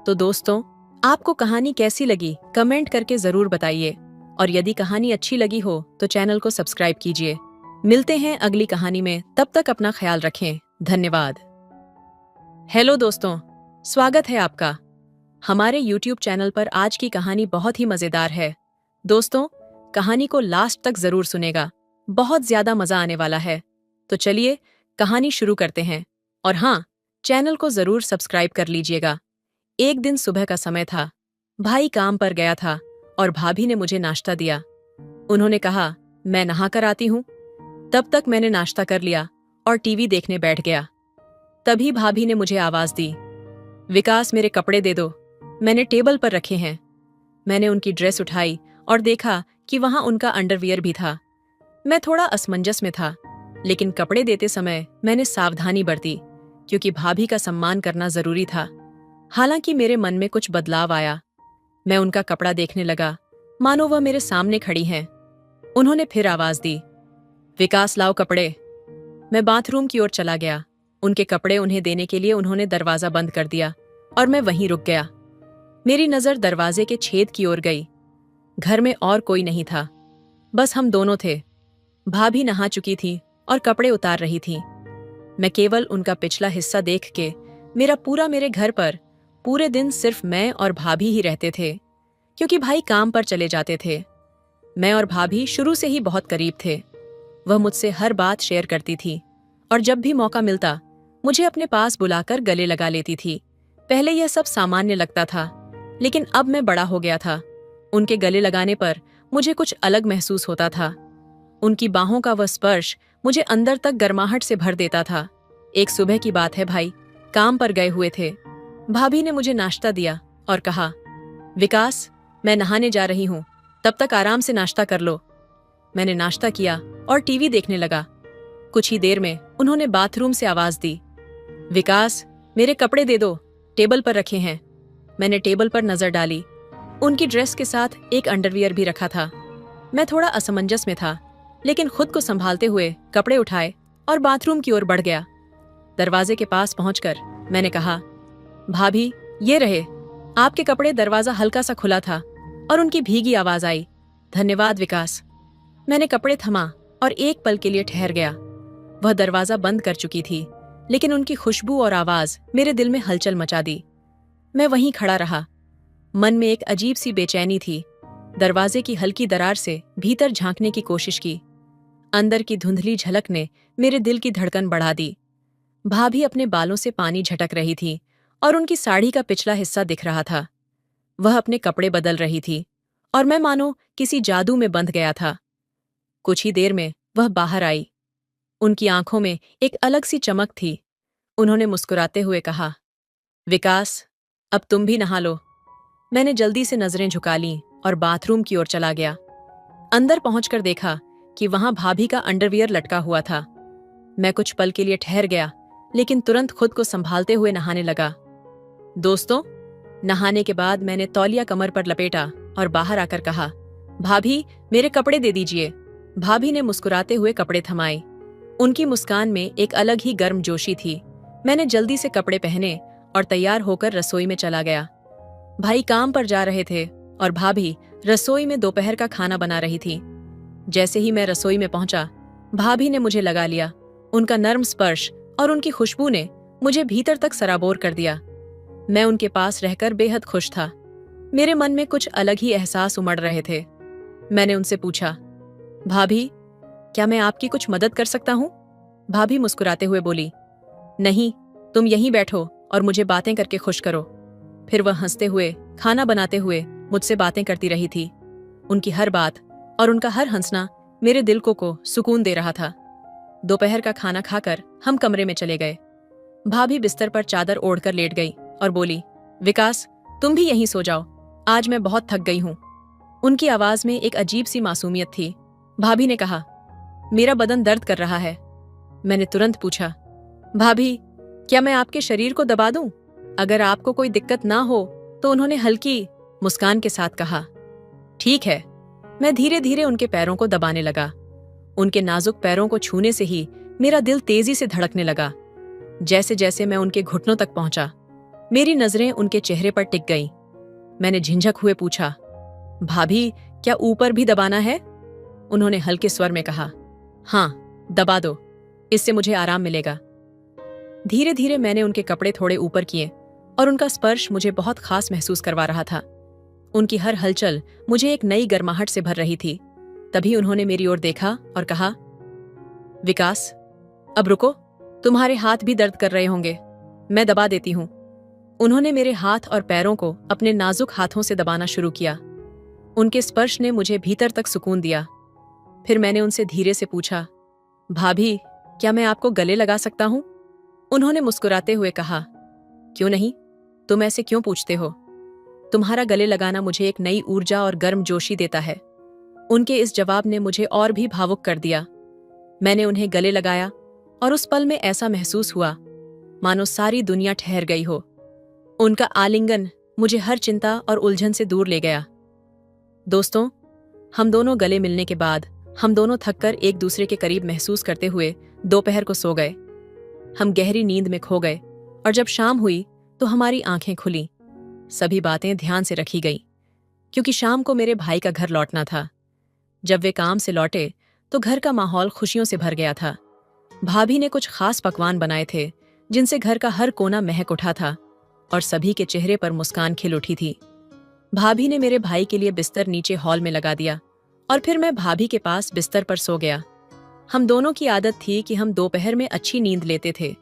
तो दोस्तों, आपको कहानी कैसी लगी कमेंट करके जरूर बताइए, और यदि कहानी अच्छी लगी हो तो चैनल को सब्सक्राइब कीजिए। मिलते हैं अगली कहानी में, तब तक अपना ख्याल रखें। धन्यवाद। हेलो दोस्तों, स्वागत है आपका हमारे YouTube चैनल पर। आज की कहानी बहुत ही मजेदार है। दोस्तों, कहानी को लास्ट तक जरूर सुनेगा, बहुत ज्यादा मजा आने वाला है। तो चलिए कहानी शुरू करते हैं, और हाँ, चैनल को जरूर सब्सक्राइब कर लीजिएगा। एक दिन सुबह का समय था। भाई काम पर गया था और भाभी ने मुझे नाश्ता दिया। उन्होंने कहा, मैं नहा कर आती हूँ। तब तक मैंने नाश्ता कर लिया और टीवी देखने बैठ गया। तभी भाभी ने मुझे आवाज दी, विकास मेरे कपड़े दे दो, मैंने टेबल पर रखे हैं। मैंने उनकी ड्रेस उठाई और देखा कि वहां उनका अंडरवियर भी था। मैं थोड़ा असमंजस में था, लेकिन कपड़े देते समय मैंने सावधानी बरती, क्योंकि भाभी का सम्मान करना जरूरी था। हालांकि मेरे मन में कुछ बदलाव आया। मैं उनका कपड़ा देखने लगा, मानो वह मेरे सामने खड़ी हैं। उन्होंने फिर आवाज दी, विकास लाओ कपड़े। मैं बाथरूम की ओर चला गया। उनके कपड़े उन्हें देने के लिए उन्होंने दरवाजा बंद कर दिया और मैं वहीं रुक गया। मेरी नजर दरवाजे के छेद की ओर गई। घर में और कोई नहीं था, बस हम दोनों थे। भाभी नहा चुकी थी और कपड़े उतार रही थी। मैं केवल उनका पिछला हिस्सा देख के मेरे घर पर पूरे दिन सिर्फ मैं और भाभी ही रहते थे, क्योंकि भाई काम पर चले जाते थे। मैं और भाभी शुरू से ही बहुत करीब थे। वह मुझसे हर बात शेयर करती थी और जब भी मौका मिलता मुझे अपने पास बुलाकर गले लगा लेती थी। पहले यह सब सामान्य लगता था, लेकिन अब मैं बड़ा हो गया था। उनके गले लगाने पर मुझे कुछ अलग महसूस होता था। उनकी बाहों का वह स्पर्श मुझे अंदर तक गर्माहट से भर देता था। एक सुबह की बात है, भाई काम पर गए हुए थे। भाभी ने मुझे नाश्ता दिया और कहा, विकास मैं नहाने जा रही हूँ, तब तक आराम से नाश्ता कर लो। मैंने नाश्ता किया और टीवी देखने लगा। कुछ ही देर में उन्होंने बाथरूम से आवाज दी, विकास मेरे कपड़े दे दो, टेबल पर रखे हैं। मैंने टेबल पर नजर डाली। उनकी ड्रेस के साथ एक अंडरवियर भी रखा था। मैं थोड़ा असमंजस में था, लेकिन खुद को संभालते हुए कपड़े उठाए और बाथरूम की ओर बढ़ गया। दरवाजे के पास पहुंचकर मैंने कहा, भाभी, ये रहे आपके कपड़े। दरवाजा हल्का सा खुला था और उनकी भीगी आवाज आई, धन्यवाद विकास। मैंने कपड़े थमा और एक पल के लिए ठहर गया। वह दरवाजा बंद कर चुकी थी, लेकिन उनकी खुशबू और आवाज मेरे दिल में हलचल मचा दी। मैं वहीं खड़ा रहा। मन में एक अजीब सी बेचैनी थी। दरवाजे की हल्की दरार से भीतर झांकने की कोशिश की। अंदर की धुंधली झलक ने मेरे दिल की धड़कन बढ़ा दी। भाभी अपने बालों से पानी झटक रही थी और उनकी साड़ी का पिछला हिस्सा दिख रहा था। वह अपने कपड़े बदल रही थी और मैं मानो किसी जादू में बंध गया था। कुछ ही देर में वह बाहर आई। उनकी आंखों में एक अलग सी चमक थी। उन्होंने मुस्कुराते हुए कहा, विकास, अब तुम भी नहा लो। मैंने जल्दी से नजरें झुका लीं और बाथरूम की ओर चला गया। अंदर पहुंचकर देखा कि वहां भाभी का अंडरवियर लटका हुआ था। मैं कुछ पल के लिए ठहर गया, लेकिन तुरंत खुद को संभालते हुए नहाने लगा। दोस्तों, नहाने के बाद मैंने तौलिया कमर पर लपेटा और बाहर आकर कहा, भाभी, मेरे कपड़े दे दीजिए। भाभी ने मुस्कुराते हुए कपड़े थमाए। उनकी मुस्कान में एक अलग ही गर्मजोशी थी। मैंने जल्दी से कपड़े पहने और तैयार होकर रसोई में चला गया। भाई काम पर जा रहे थे और भाभी रसोई में दोपहर का खाना बना रही थी। जैसे ही मैं रसोई में पहुंचा, भाभी ने मुझे लगा लिया। उनका नर्म स्पर्श और उनकी खुशबू ने मुझे भीतर तक सराबोर कर दिया। मैं उनके पास रहकर बेहद खुश था। मेरे मन में कुछ अलग ही एहसास उमड़ रहे थे। मैंने उनसे पूछा, भाभी, क्या मैं आपकी कुछ मदद कर सकता हूं? भाभी मुस्कुराते हुए बोली, नहीं, तुम यहीं बैठो और मुझे बातें करके खुश करो। फिर वह हंसते हुए, खाना बनाते हुए मुझसे बातें करती रही थी। उनकी हर बात और उनका हर हंसना मेरे दिल को सुकून दे रहा था। दोपहर का खाना खाकर हम कमरे में चले गए। भाभी बिस्तर पर चादर ओढ़कर लेट गई और बोली, विकास, तुम भी यहीं सो जाओ, आज मैं बहुत थक गई हूं। उनकी आवाज में एक अजीब सी मासूमियत थी। भाभी ने कहा, मेरा बदन दर्द कर रहा है। मैंने तुरंत पूछा, भाभी, क्या मैं आपके शरीर को दबा दूं? अगर आपको कोई दिक्कत ना हो तो उन्होंने हल्की मुस्कान के साथ कहा, ठीक है। मैं धीरे धीरे उनके पैरों को दबाने लगा। उनके नाजुक पैरों को छूने से ही मेरा दिल तेजी से धड़कने लगा। जैसे जैसे मैं उनके घुटनों तक पहुंचा, मेरी नजरें उनके चेहरे पर टिक गईं। मैंने झिझक हुए पूछा, भाभी, क्या ऊपर भी दबाना है? उन्होंने हल्के स्वर में कहा, हाँ, दबा दो, इससे मुझे आराम मिलेगा। धीरे धीरे मैंने उनके कपड़े थोड़े ऊपर किए और उनका स्पर्श मुझे बहुत खास महसूस करवा रहा था। उनकी हर हलचल मुझे एक नई गर्माहट से भर रही थी। तभी उन्होंने मेरी ओर देखा और कहा, विकास, अब रुको, तुम्हारे हाथ भी दर्द कर रहे होंगे, मैं दबा देती हूं। उन्होंने मेरे हाथ और पैरों को अपने नाजुक हाथों से दबाना शुरू किया। उनके स्पर्श ने मुझे भीतर तक सुकून दिया। फिर मैंने उनसे धीरे से पूछा, भाभी, क्या मैं आपको गले लगा सकता हूं? उन्होंने मुस्कुराते हुए कहा, क्यों नहीं, तुम ऐसे क्यों पूछते हो? तुम्हारा गले लगाना मुझे एक नई ऊर्जा और गर्मजोशी देता है। उनके इस जवाब ने मुझे और भी भावुक कर दिया। मैंने उन्हें गले लगाया और उस पल में ऐसा महसूस हुआ मानो सारी दुनिया ठहर गई हो। उनका आलिंगन मुझे हर चिंता और उलझन से दूर ले गया। दोस्तों, हम दोनों गले मिलने के बाद हम दोनों थककर एक दूसरे के करीब महसूस करते हुए दोपहर को सो गए। हम गहरी नींद में खो गए और जब शाम हुई तो हमारी आंखें खुली। सभी बातें ध्यान से रखी गई, क्योंकि शाम को मेरे भाई का घर लौटना था। जब वे काम से लौटे तो घर का माहौल खुशियों से भर गया था। भाभी ने कुछ खास पकवान बनाए थे जिनसे घर का हर कोना महक उठा था और सभी के चेहरे पर मुस्कान खिल उठी थी। भाभी ने मेरे भाई के लिए बिस्तर नीचे हॉल में लगा दिया और फिर मैं भाभी के पास बिस्तर पर सो गया। हम दोनों की आदत थी कि हम दोपहर में अच्छी नींद लेते थे।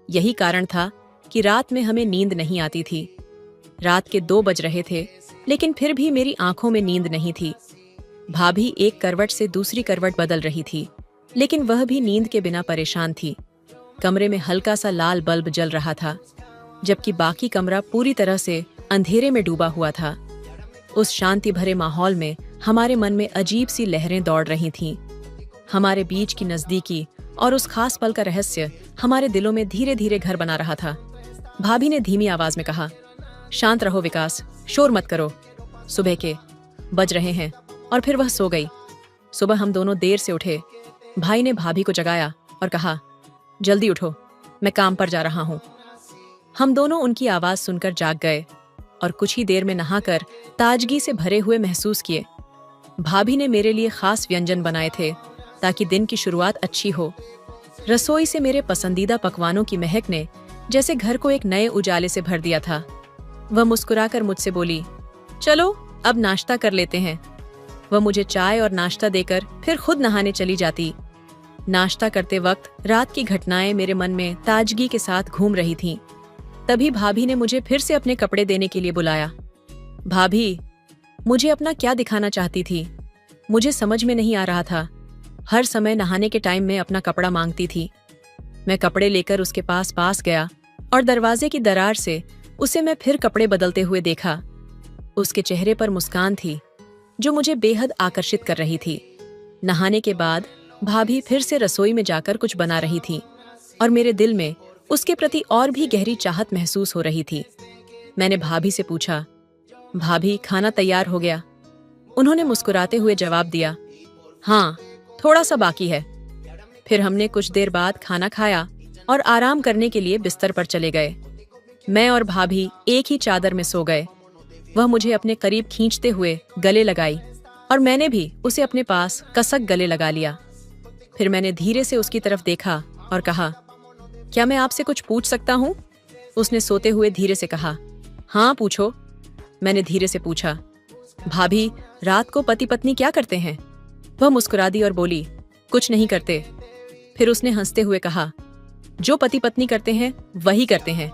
यही कारण था कि रात में हमें नींद नहीं आती थी। रात के 2 बज रहे थे, लेकिन फिर भी मेरी आंखों में नींद नहीं थी। भाभी एक करवट से दूसरी करवट बदल रही थी, लेकिन वह भी नींद के बिना परेशान थी। कमरे में हल्का सा लाल बल्ब जल रहा था, जबकि बाकी कमरा पूरी तरह से अंधेरे में डूबा हुआ था। उस शांति भरे माहौल में हमारे मन में अजीब सी लहरें दौड़ रही थीं। हमारे बीच की नजदीकी और उस खास पल का रहस्य हमारे दिलों में धीरे धीरे घर बना रहा था। भाभी ने धीमी आवाज में कहा, शांत रहो विकास, शोर मत करो। सुबह के बज रहे हैं। और फिर वह सो गई। सुबह हम दोनों देर से उठे। भाई ने भाभी को जगाया और कहा, जल्दी उठो, मैं काम पर जा रहा हूं। हम दोनों उनकी आवाज सुनकर जाग गए और कुछ ही देर में नहाकर ताजगी से भरे हुए महसूस किए। भाभी ने मेरे लिए खास व्यंजन बनाए थे ताकि दिन की शुरुआत अच्छी हो। रसोई से मेरे पसंदीदा पकवानों की महक ने जैसे घर को एक नए उजाले से भर दिया था। वह मुस्कुराकर मुझसे बोली, चलो अब नाश्ता कर लेते हैं। वह मुझे चाय और नाश्ता देकर फिर खुद नहाने चली जाती। नाश्ता करते वक्त रात की घटनाएं मेरे मन में ताजगी के साथ घूम रही थीं। तभी भाभी ने मुझे फिर से अपने कपड़े देने के लिए बुलाया। भाभी, मुझे अपना क्या दिखाना चाहती थी मुझे समझ में नहीं आ रहा था। हर समय नहाने के टाइम में अपना कपड़ा मांगती थी। मैं कपड़े लेकर उसके पास गया और दरवाजे की दरार से उसे मैं फिर कपड़े बदलते हुए देखा। उसके चेहरे पर मुस्कान थी जो मुझे बेहद आकर्षित कर रही थी। नहाने के बाद भाभी फिर से रसोई में जाकर कुछ बना रही थी और मेरे दिल में उसके प्रति और भी गहरी चाहत महसूस हो रही थी। मैंने भाभी से पूछा, भाभी खाना तैयार हो गया? उन्होंने मुस्कुराते हुए जवाब दिया, हाँ, थोड़ा सा बाकी है। फिर हमने कुछ देर बाद खाना खाया और आराम करने के लिए बिस्तर पर चले गए। मैं और भाभी एक ही चादर में सो गए। वह मुझे अपने करीब खींचते हुए गले लगाई और मैंने भी उसे अपने पास कसक गले लगा लिया। फिर मैंने धीरे से उसकी तरफ देखा और कहा, क्या मैं आपसे कुछ पूछ सकता हूँ? उसने सोते हुए धीरे से कहा, हाँ पूछो। मैंने धीरे से पूछा, भाभी रात को पति पत्नी क्या करते हैं? वह मुस्कुरा दी और बोली, कुछ नहीं करते। फिर उसने हंसते हुए कहा, जो पति पत्नी करते हैं वही करते हैं।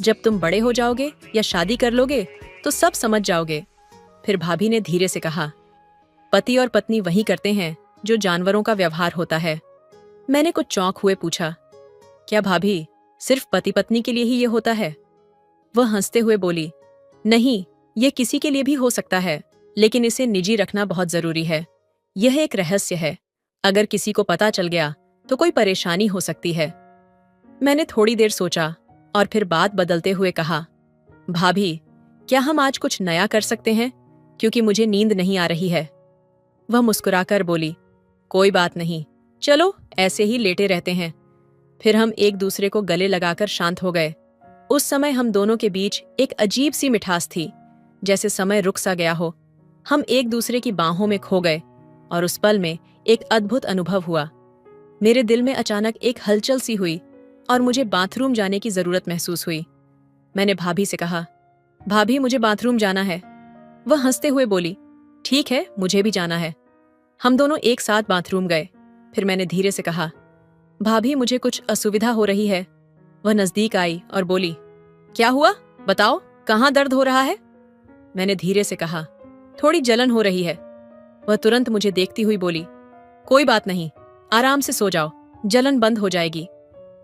जब तुम बड़े हो जाओगे या शादी कर लोगे तो सब समझ जाओगे। फिर भाभी ने धीरे से कहा, पति और पत्नी वही करते हैं जो जानवरों का व्यवहार होता है। मैंने कुछ चौंक हुए पूछा, क्या भाभी सिर्फ पति पत्नी के लिए ही ये होता है? वह हंसते हुए बोली, नहीं, ये किसी के लिए भी हो सकता है, लेकिन इसे निजी रखना बहुत जरूरी है। यह एक रहस्य है। अगर किसी को पता चल गया तो कोई परेशानी हो सकती है। मैंने थोड़ी देर सोचा और फिर बात बदलते हुए कहा, भाभी क्या हम आज कुछ नया कर सकते हैं, क्योंकि मुझे नींद नहीं आ रही है। वह मुस्कुराकर बोली, कोई बात नहीं, चलो ऐसे ही लेटे रहते हैं। फिर हम एक दूसरे को गले लगाकर शांत हो गए। उस समय हम दोनों के बीच एक अजीब सी मिठास थी, जैसे समय रुक सा गया हो। हम एक दूसरे की बाहों में खो गए और उस पल में एक अद्भुत अनुभव हुआ। मेरे दिल में अचानक एक हलचल सी हुई और मुझे बाथरूम जाने की जरूरत महसूस हुई। मैंने भाभी से कहा, भाभी मुझे बाथरूम जाना है। वह हंसते हुए बोली, ठीक है, मुझे भी जाना है। हम दोनों एक साथ बाथरूम गए। फिर मैंने धीरे से कहा, भाभी मुझे कुछ असुविधा हो रही है। वह नजदीक आई और बोली, क्या हुआ, बताओ, कहाँ दर्द हो रहा है? मैंने धीरे से कहा, थोड़ी जलन हो रही है। वह तुरंत मुझे देखती हुई बोली, कोई बात नहीं, आराम से सो जाओ, जलन बंद हो जाएगी।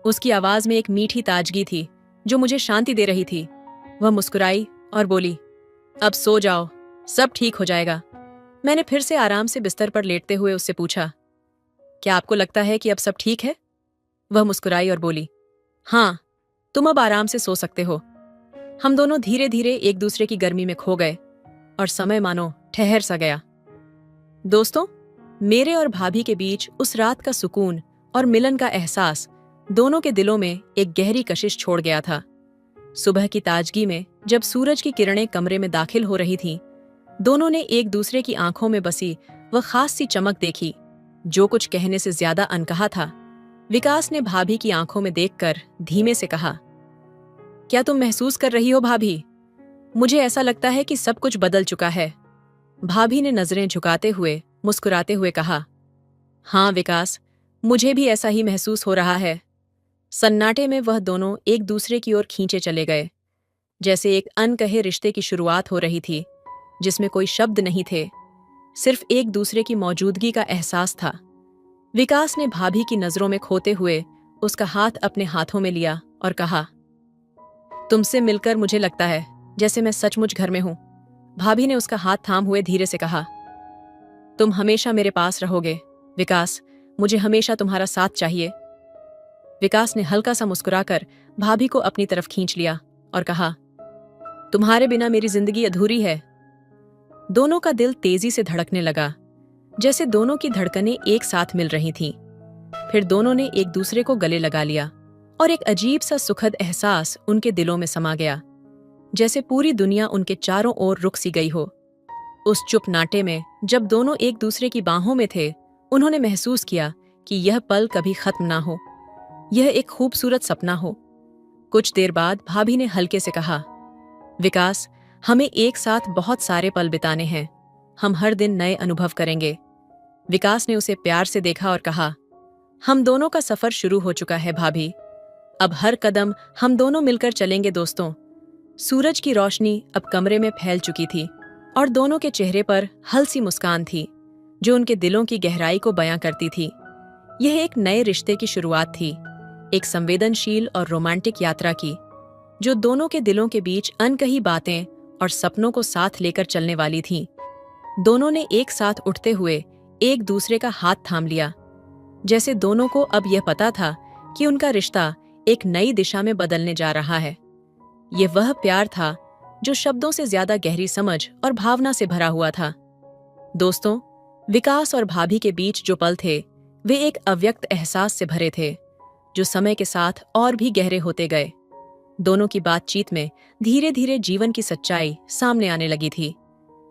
उसकी आवाज में एक मीठी ताजगी थी जो मुझे शांति दे रही थी। वह मुस्कुराई और बोली, अब सो जाओ, सब ठीक हो जाएगा। मैंने फिर से आराम से बिस्तर पर लेटते हुए उससे पूछा, क्या आपको लगता है कि अब सब ठीक है? वह मुस्कुराई और बोली, हाँ, तुम अब आराम से सो सकते हो। हम दोनों धीरे धीरे एक दूसरे की गर्मी में खो गए और समय मानो ठहर सा गया। दोस्तों, मेरे और भाभी के बीच उस रात का सुकून और मिलन का एहसास दोनों के दिलों में एक गहरी कशिश छोड़ गया था। सुबह की ताजगी में जब सूरज की किरणें कमरे में दाखिल हो रही थीं, दोनों ने एक दूसरे की आंखों में बसी वह खास सी चमक देखी जो कुछ कहने से ज्यादा अनकहा था। विकास ने भाभी की आंखों में देखकर धीमे से कहा, क्या तुम महसूस कर रही हो भाभी? मुझे ऐसा लगता है कि सब कुछ बदल चुका है। भाभी ने नजरें झुकाते हुए मुस्कुराते हुए कहा, हाँ विकास, मुझे भी ऐसा ही महसूस हो रहा है। सन्नाटे में वह दोनों एक दूसरे की ओर खींचे चले गए, जैसे एक अनकहे रिश्ते की शुरुआत हो रही थी जिसमें कोई शब्द नहीं थे, सिर्फ एक दूसरे की मौजूदगी का एहसास था। विकास ने भाभी की नजरों में खोते हुए उसका हाथ अपने हाथों में लिया और कहा, तुमसे मिलकर मुझे लगता है जैसे मैं सचमुच घर में हूं। भाभी ने उसका हाथ थाम हुए धीरे से कहा, तुम हमेशा मेरे पास रहोगे विकास, मुझे हमेशा तुम्हारा साथ चाहिए। विकास ने हल्का सा मुस्कुराकर भाभी को अपनी तरफ खींच लिया और कहा, तुम्हारे बिना मेरी जिंदगी अधूरी है। दोनों का दिल तेजी से धड़कने लगा, जैसे दोनों की धड़कनें एक साथ मिल रही थीं। फिर दोनों ने एक दूसरे को गले लगा लिया और एक अजीब सा सुखद एहसास उनके दिलों में समा गया, जैसे पूरी दुनिया उनके चारों ओर रुक सी गई हो। उस चुप नाटे में जब दोनों एक दूसरे की बाहों में थे, उन्होंने महसूस किया कि यह पल कभी खत्म ना हो, यह एक खूबसूरत सपना हो। कुछ देर बाद भाभी ने हल्के से कहा, विकास, हमें एक साथ बहुत सारे पल बिताने हैं, हम हर दिन नए अनुभव करेंगे। विकास ने उसे प्यार से देखा और कहा, हम दोनों का सफर शुरू हो चुका है भाभी, अब हर कदम हम दोनों मिलकर चलेंगे दोस्तों। सूरज की रोशनी अब कमरे में फैल चुकी थी और दोनों के चेहरे पर हल्की मुस्कान थी, जो उनके दिलों की गहराई को बयां करती थी। यह एक नए रिश्ते की शुरुआत थी, एक संवेदनशील और रोमांटिक यात्रा की, जो दोनों के दिलों के बीच अनकही बातें और सपनों को साथ लेकर चलने वाली थी। दोनों ने एक साथ उठते हुए एक दूसरे का हाथ थाम लिया, जैसे दोनों को अब यह पता था कि उनका रिश्ता एक नई दिशा में बदलने जा रहा है। यह वह प्यार था जो शब्दों से ज्यादा गहरी समझ और भावना से भरा हुआ था। दोस्तों, विकास और भाभी के बीच जो पल थे, वे एक अव्यक्त एहसास से भरे थे, जो समय के साथ और भी गहरे होते गए। दोनों की बातचीत में धीरे धीरे जीवन की सच्चाई सामने आने लगी थी।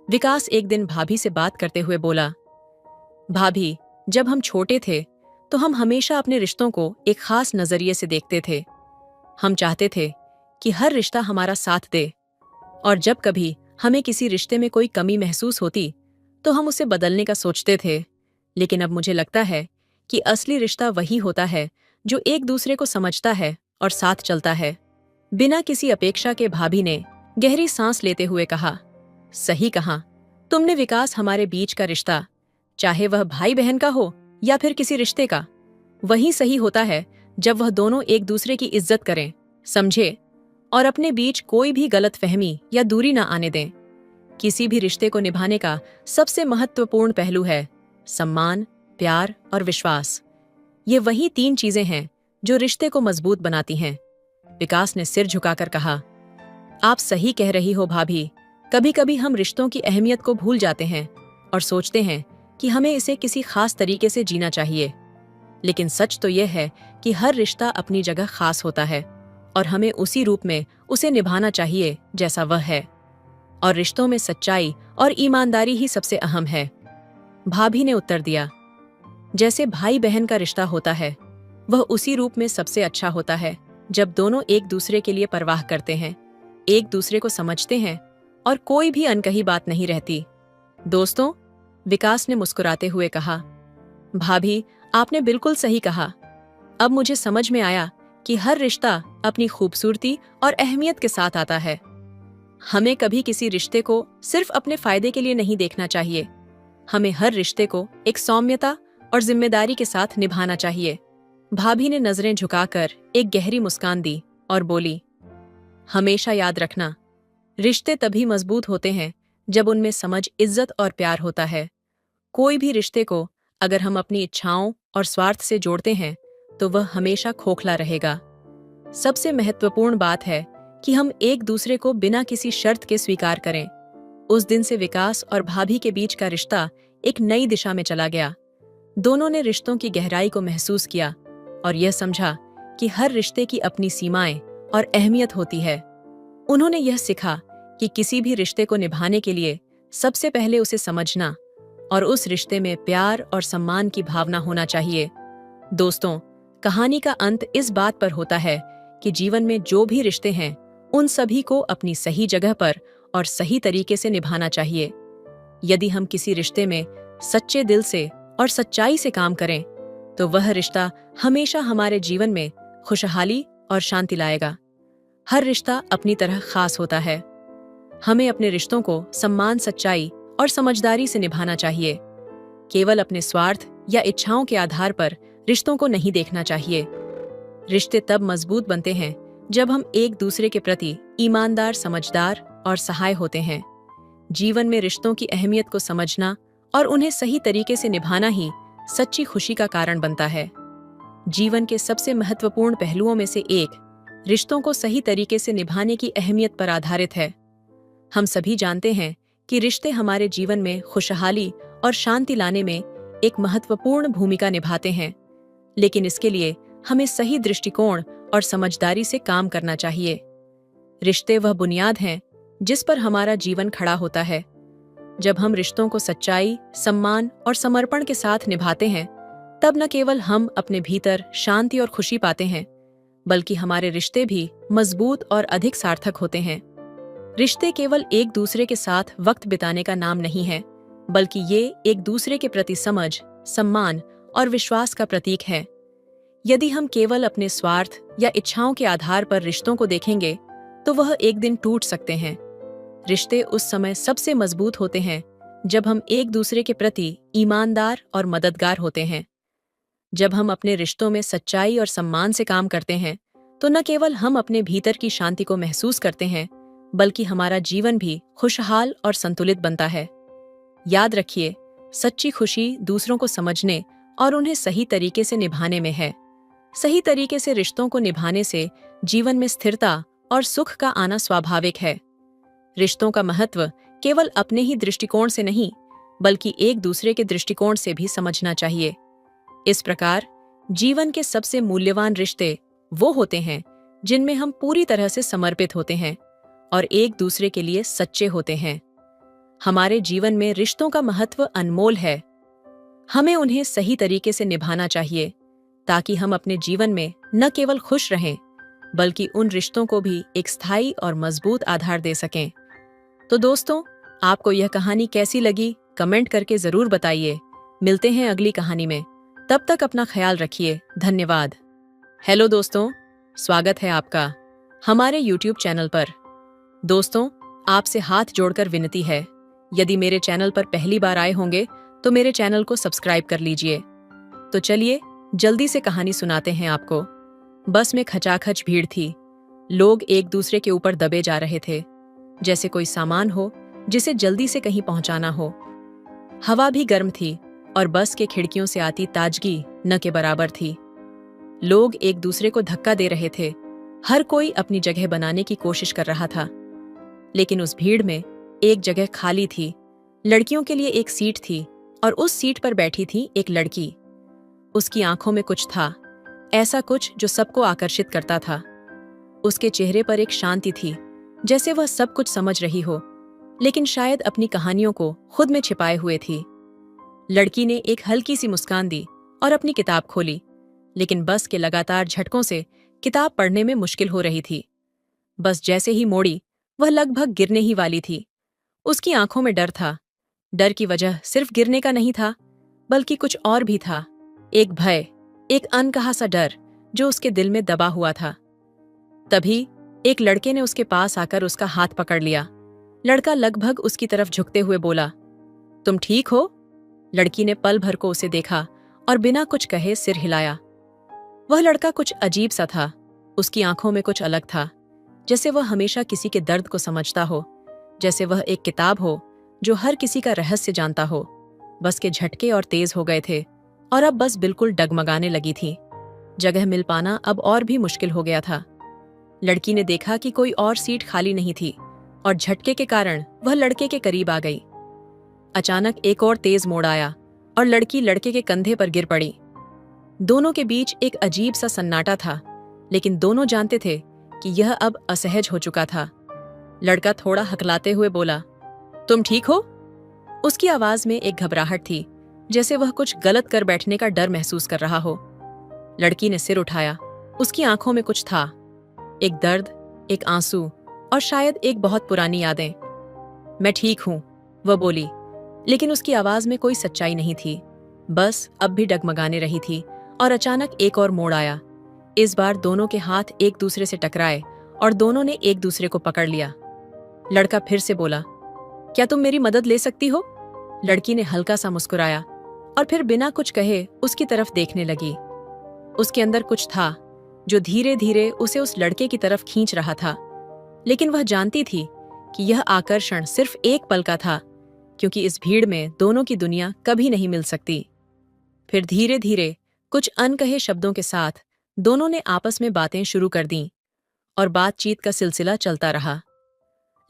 विकास एक दिन भाभी से बात करते हुए बोला, भाभी, जब हम छोटे थे तो हम हमेशा अपने रिश्तों को एक खास नजरिए से देखते थे। हम चाहते थे कि हर रिश्ता हमारा साथ दे, और जब कभी हमें किसी रिश्ते में कोई कमी महसूस होती तो हम उसे बदलने का सोचते थे। लेकिन अब मुझे लगता है कि असली रिश्ता वही होता है जो एक दूसरे को समझता है और साथ चलता है। बिना किसी अपेक्षा के भाभी ने गहरी सांस लेते हुए कहा, सही कहा तुमने विकास, हमारे बीच का रिश्ता, चाहे वह भाई बहन का हो या फिर किसी रिश्ते का, वही सही होता है जब वह दोनों एक दूसरे की इज्जत करें, समझे और अपने बीच कोई भी गलतफहमी या दूरी ना आने दें। किसी भी रिश्ते को निभाने का सबसे महत्वपूर्ण पहलू है सम्मान, प्यार और विश्वास। ये वही 3 चीजें हैं जो रिश्ते को मजबूत बनाती हैं। विकास ने सिर झुकाकर कहा, आप सही कह रही हो भाभी, कभी कभी हम रिश्तों की अहमियत को भूल जाते हैं और सोचते हैं कि हमें इसे किसी खास तरीके से जीना चाहिए। लेकिन सच तो यह है कि हर रिश्ता अपनी जगह खास होता है और हमें उसी रूप में उसे निभाना चाहिए जैसा वह है। और रिश्तों में सच्चाई और ईमानदारी ही सबसे अहम है। भाभी ने उत्तर दिया, जैसे भाई बहन का रिश्ता होता है, वह उसी रूप में सबसे अच्छा होता है जब दोनों एक दूसरे के लिए परवाह करते हैं, एक दूसरे को समझते हैं और कोई भी अनकही बात नहीं रहती। दोस्तों, विकास ने मुस्कुराते हुए कहा, भाभी, आपने बिल्कुल सही कहा। अब मुझे समझ में आया कि हर रिश्ता अपनी खूबसूरती और अहमियत के साथ आता है। हमें कभी किसी रिश्ते को सिर्फ अपने फायदे के लिए नहीं देखना चाहिए। हमें हर रिश्ते को एक सौम्यता और जिम्मेदारी के साथ निभाना चाहिए। भाभी ने नजरें झुकाकर एक गहरी मुस्कान दी और बोली, हमेशा याद रखना, रिश्ते तभी मजबूत होते हैं जब उनमें समझ, इज्जत और प्यार होता है। कोई भी रिश्ते को अगर हम अपनी इच्छाओं और स्वार्थ से जोड़ते हैं तो वह हमेशा खोखला रहेगा। सबसे महत्वपूर्ण बात है कि हम एक दूसरे को बिना किसी शर्त के स्वीकार करें। उस दिन से विकास और भाभी के बीच का रिश्ता एक नई दिशा में चला गया। दोनों ने रिश्तों की गहराई को महसूस किया और यह समझा कि हर रिश्ते की अपनी सीमाएं और अहमियत होती है। उन्होंने यह सीखा कि किसी भी रिश्ते को निभाने के लिए सबसे पहले उसे समझना और उस रिश्ते में प्यार और सम्मान की भावना होना चाहिए। दोस्तों, कहानी का अंत इस बात पर होता है कि जीवन में जो भी रिश्ते हैं, उन सभी को अपनी सही जगह पर और सही तरीके से निभाना चाहिए। यदि हम किसी रिश्ते में सच्चे दिल से और सच्चाई से काम करें, तो वह रिश्ता हमेशा हमारे जीवन में खुशहाली और शांति लाएगा। हर रिश्ता अपनी तरह खास होता है। हमें अपने रिश्तों को सम्मान, सच्चाई और समझदारी से निभाना चाहिए। केवल अपने स्वार्थ या इच्छाओं के आधार पर रिश्तों को नहीं देखना चाहिए। रिश्ते तब मजबूत बनते हैं जब हम एक दूसरे के प्रति ईमानदार, समझदार और सहाय होते हैं। जीवन में रिश्तों की अहमियत को समझना और उन्हें सही तरीके से निभाना ही सच्ची खुशी का कारण बनता है। जीवन के सबसे महत्वपूर्ण पहलुओं में से एक रिश्तों को सही तरीके से निभाने की अहमियत पर आधारित है। हम सभी जानते हैं कि रिश्ते हमारे जीवन में खुशहाली और शांति लाने में एक महत्वपूर्ण भूमिका निभाते हैं, लेकिन इसके लिए हमें सही दृष्टिकोण और समझदारी से काम करना चाहिए। रिश्ते वह बुनियाद हैं जिस पर हमारा जीवन खड़ा होता है। जब हम रिश्तों को सच्चाई, सम्मान और समर्पण के साथ निभाते हैं, तब न केवल हम अपने भीतर शांति और खुशी पाते हैं, बल्कि हमारे रिश्ते भी मजबूत और अधिक सार्थक होते हैं। रिश्ते केवल एक दूसरे के साथ वक्त बिताने का नाम नहीं है, बल्कि ये एक दूसरे के प्रति समझ, सम्मान और विश्वास का प्रतीक है। यदि हम केवल अपने स्वार्थ या इच्छाओं के आधार पर रिश्तों को देखेंगे, तो वह एक दिन टूट सकते हैं। रिश्ते उस समय सबसे मजबूत होते हैं जब हम एक दूसरे के प्रति ईमानदार और मददगार होते हैं। जब हम अपने रिश्तों में सच्चाई और सम्मान से काम करते हैं, तो न केवल हम अपने भीतर की शांति को महसूस करते हैं, बल्कि हमारा जीवन भी खुशहाल और संतुलित बनता है। याद रखिए, सच्ची खुशी दूसरों को समझने और उन्हें सही तरीके से निभाने में है। सही तरीके से रिश्तों को निभाने से जीवन में स्थिरता और सुख का आना स्वाभाविक है। रिश्तों का महत्व केवल अपने ही दृष्टिकोण से नहीं, बल्कि एक दूसरे के दृष्टिकोण से भी समझना चाहिए। इस प्रकार जीवन के सबसे मूल्यवान रिश्ते वो होते हैं जिनमें हम पूरी तरह से समर्पित होते हैं और एक दूसरे के लिए सच्चे होते हैं। हमारे जीवन में रिश्तों का महत्व अनमोल है। हमें उन्हें सही तरीके से निभाना चाहिए, ताकि हम अपने जीवन में न केवल खुश रहें, बल्कि उन रिश्तों को भी एक स्थायी और मजबूत आधार दे सकें। तो दोस्तों, आपको यह कहानी कैसी लगी, कमेंट करके जरूर बताइए। मिलते हैं अगली कहानी में। तब तक अपना ख्याल रखिए। धन्यवाद। हेलो दोस्तों, स्वागत है आपका हमारे YouTube चैनल पर। दोस्तों, आपसे हाथ जोड़कर विनती है, यदि मेरे चैनल पर पहली बार आए होंगे तो मेरे चैनल को सब्सक्राइब कर लीजिए। तो चलिए जल्दी से कहानी सुनाते हैं आपको। बस में खचाखच भीड़ थी। लोग एक दूसरे के ऊपर दबे जा रहे थे, जैसे कोई सामान हो जिसे जल्दी से कहीं पहुंचाना हो। हवा भी गर्म थी और बस के खिड़कियों से आती ताजगी न के बराबर थी। लोग एक दूसरे को धक्का दे रहे थे। हर कोई अपनी जगह बनाने की कोशिश कर रहा था, लेकिन उस भीड़ में एक जगह खाली थी। लड़कियों के लिए एक सीट थी और उस सीट पर बैठी थी एक लड़की। उसकी आंखों में कुछ था, ऐसा कुछ जो सबको आकर्षित करता था। उसके चेहरे पर एक शांति थी, जैसे वह सब कुछ समझ रही हो, लेकिन शायद अपनी कहानियों को खुद में छिपाए हुए थी। लड़की ने एक हल्की सी मुस्कान दी और अपनी किताब खोली, लेकिन बस के लगातार झटकों से किताब पढ़ने में मुश्किल हो रही थी। बस जैसे ही मोड़ी, वह लगभग गिरने ही वाली थी। उसकी आंखों में डर था। डर की वजह सिर्फ गिरने का नहीं था, बल्कि कुछ और भी था। एक भय, एक अनकहा सा डर जो उसके दिल में दबा हुआ था। तभी एक लड़के ने उसके पास आकर उसका हाथ पकड़ लिया। लड़का लगभग उसकी तरफ झुकते हुए बोला, तुम ठीक हो? लड़की ने पल भर को उसे देखा और बिना कुछ कहे सिर हिलाया। वह लड़का कुछ अजीब सा था। उसकी आंखों में कुछ अलग था, जैसे वह हमेशा किसी के दर्द को समझता हो, जैसे वह एक किताब हो जो हर किसी का रहस्य जानता हो। बस के झटके और तेज हो गए थे और अब बस बिल्कुल डगमगाने लगी थी। जगह मिल पाना अब और भी मुश्किल हो गया था। लड़की ने देखा कि कोई और सीट खाली नहीं थी और झटके के कारण वह लड़के के करीब आ गई। अचानक एक और तेज मोड़ आया और लड़की लड़के के कंधे पर गिर पड़ी। दोनों के बीच एक अजीब सा सन्नाटा था, लेकिन दोनों जानते थे कि यह अब असहज हो चुका था। लड़का थोड़ा हकलाते हुए बोला, तुम ठीक हो? उसकी आवाज में एक घबराहट थी, जैसे वह कुछ गलत कर बैठने का डर महसूस कर रहा हो। लड़की ने सिर उठाया। उसकी आंखों में कुछ था, एक दर्द, एक आंसू और शायद एक बहुत पुरानी यादें। मैं ठीक हूं, वह बोली, लेकिन उसकी आवाज में कोई सच्चाई नहीं थी। बस अब भी डगमगाने रही थी और अचानक एक और मोड़ आया। इस बार दोनों के हाथ एक दूसरे से टकराए और दोनों ने एक दूसरे को पकड़ लिया। लड़का फिर से बोला, क्या तुम मेरी मदद ले सकती हो? लड़की ने हल्का सा मुस्कुराया और फिर बिना कुछ कहे उसकी तरफ देखने लगी। उसके अंदर कुछ था जो धीरे धीरे उसे उस लड़के की तरफ खींच रहा था, लेकिन वह जानती थी कि यह आकर्षण सिर्फ एक पल का था, क्योंकि इस भीड़ में दोनों की दुनिया कभी नहीं मिल सकती। फिर धीरे धीरे कुछ अनकहे शब्दों के साथ दोनों ने आपस में बातें शुरू कर दीं और बातचीत का सिलसिला चलता रहा।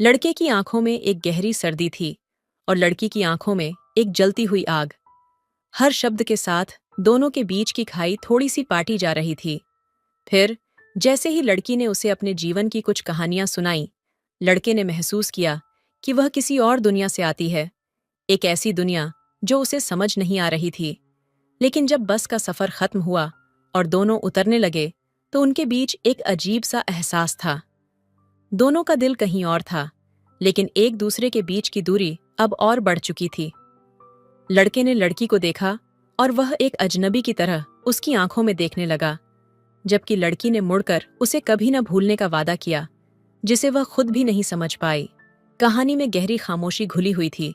लड़के की आंखों में एक गहरी सर्दी थी और लड़की की आंखों में एक जलती हुई आग। हर शब्द के साथ दोनों के बीच की खाई थोड़ी सी पाटी जा रही थी। फिर जैसे ही लड़की ने उसे अपने जीवन की कुछ कहानियां सुनाई, लड़के ने महसूस किया कि वह किसी और दुनिया से आती है, एक ऐसी दुनिया जो उसे समझ नहीं आ रही थी। लेकिन जब बस का सफर खत्म हुआ और दोनों उतरने लगे तो उनके बीच एक अजीब सा एहसास था। दोनों का दिल कहीं और था, लेकिन एक दूसरे के बीच की दूरी अब और बढ़ चुकी थी। लड़के ने लड़की को देखा और वह एक अजनबी की तरह उसकी आंखों में देखने लगा, जबकि लड़की ने मुड़कर उसे कभी न भूलने का वादा किया, जिसे वह खुद भी नहीं समझ पाई। कहानी में गहरी खामोशी घुली हुई थी,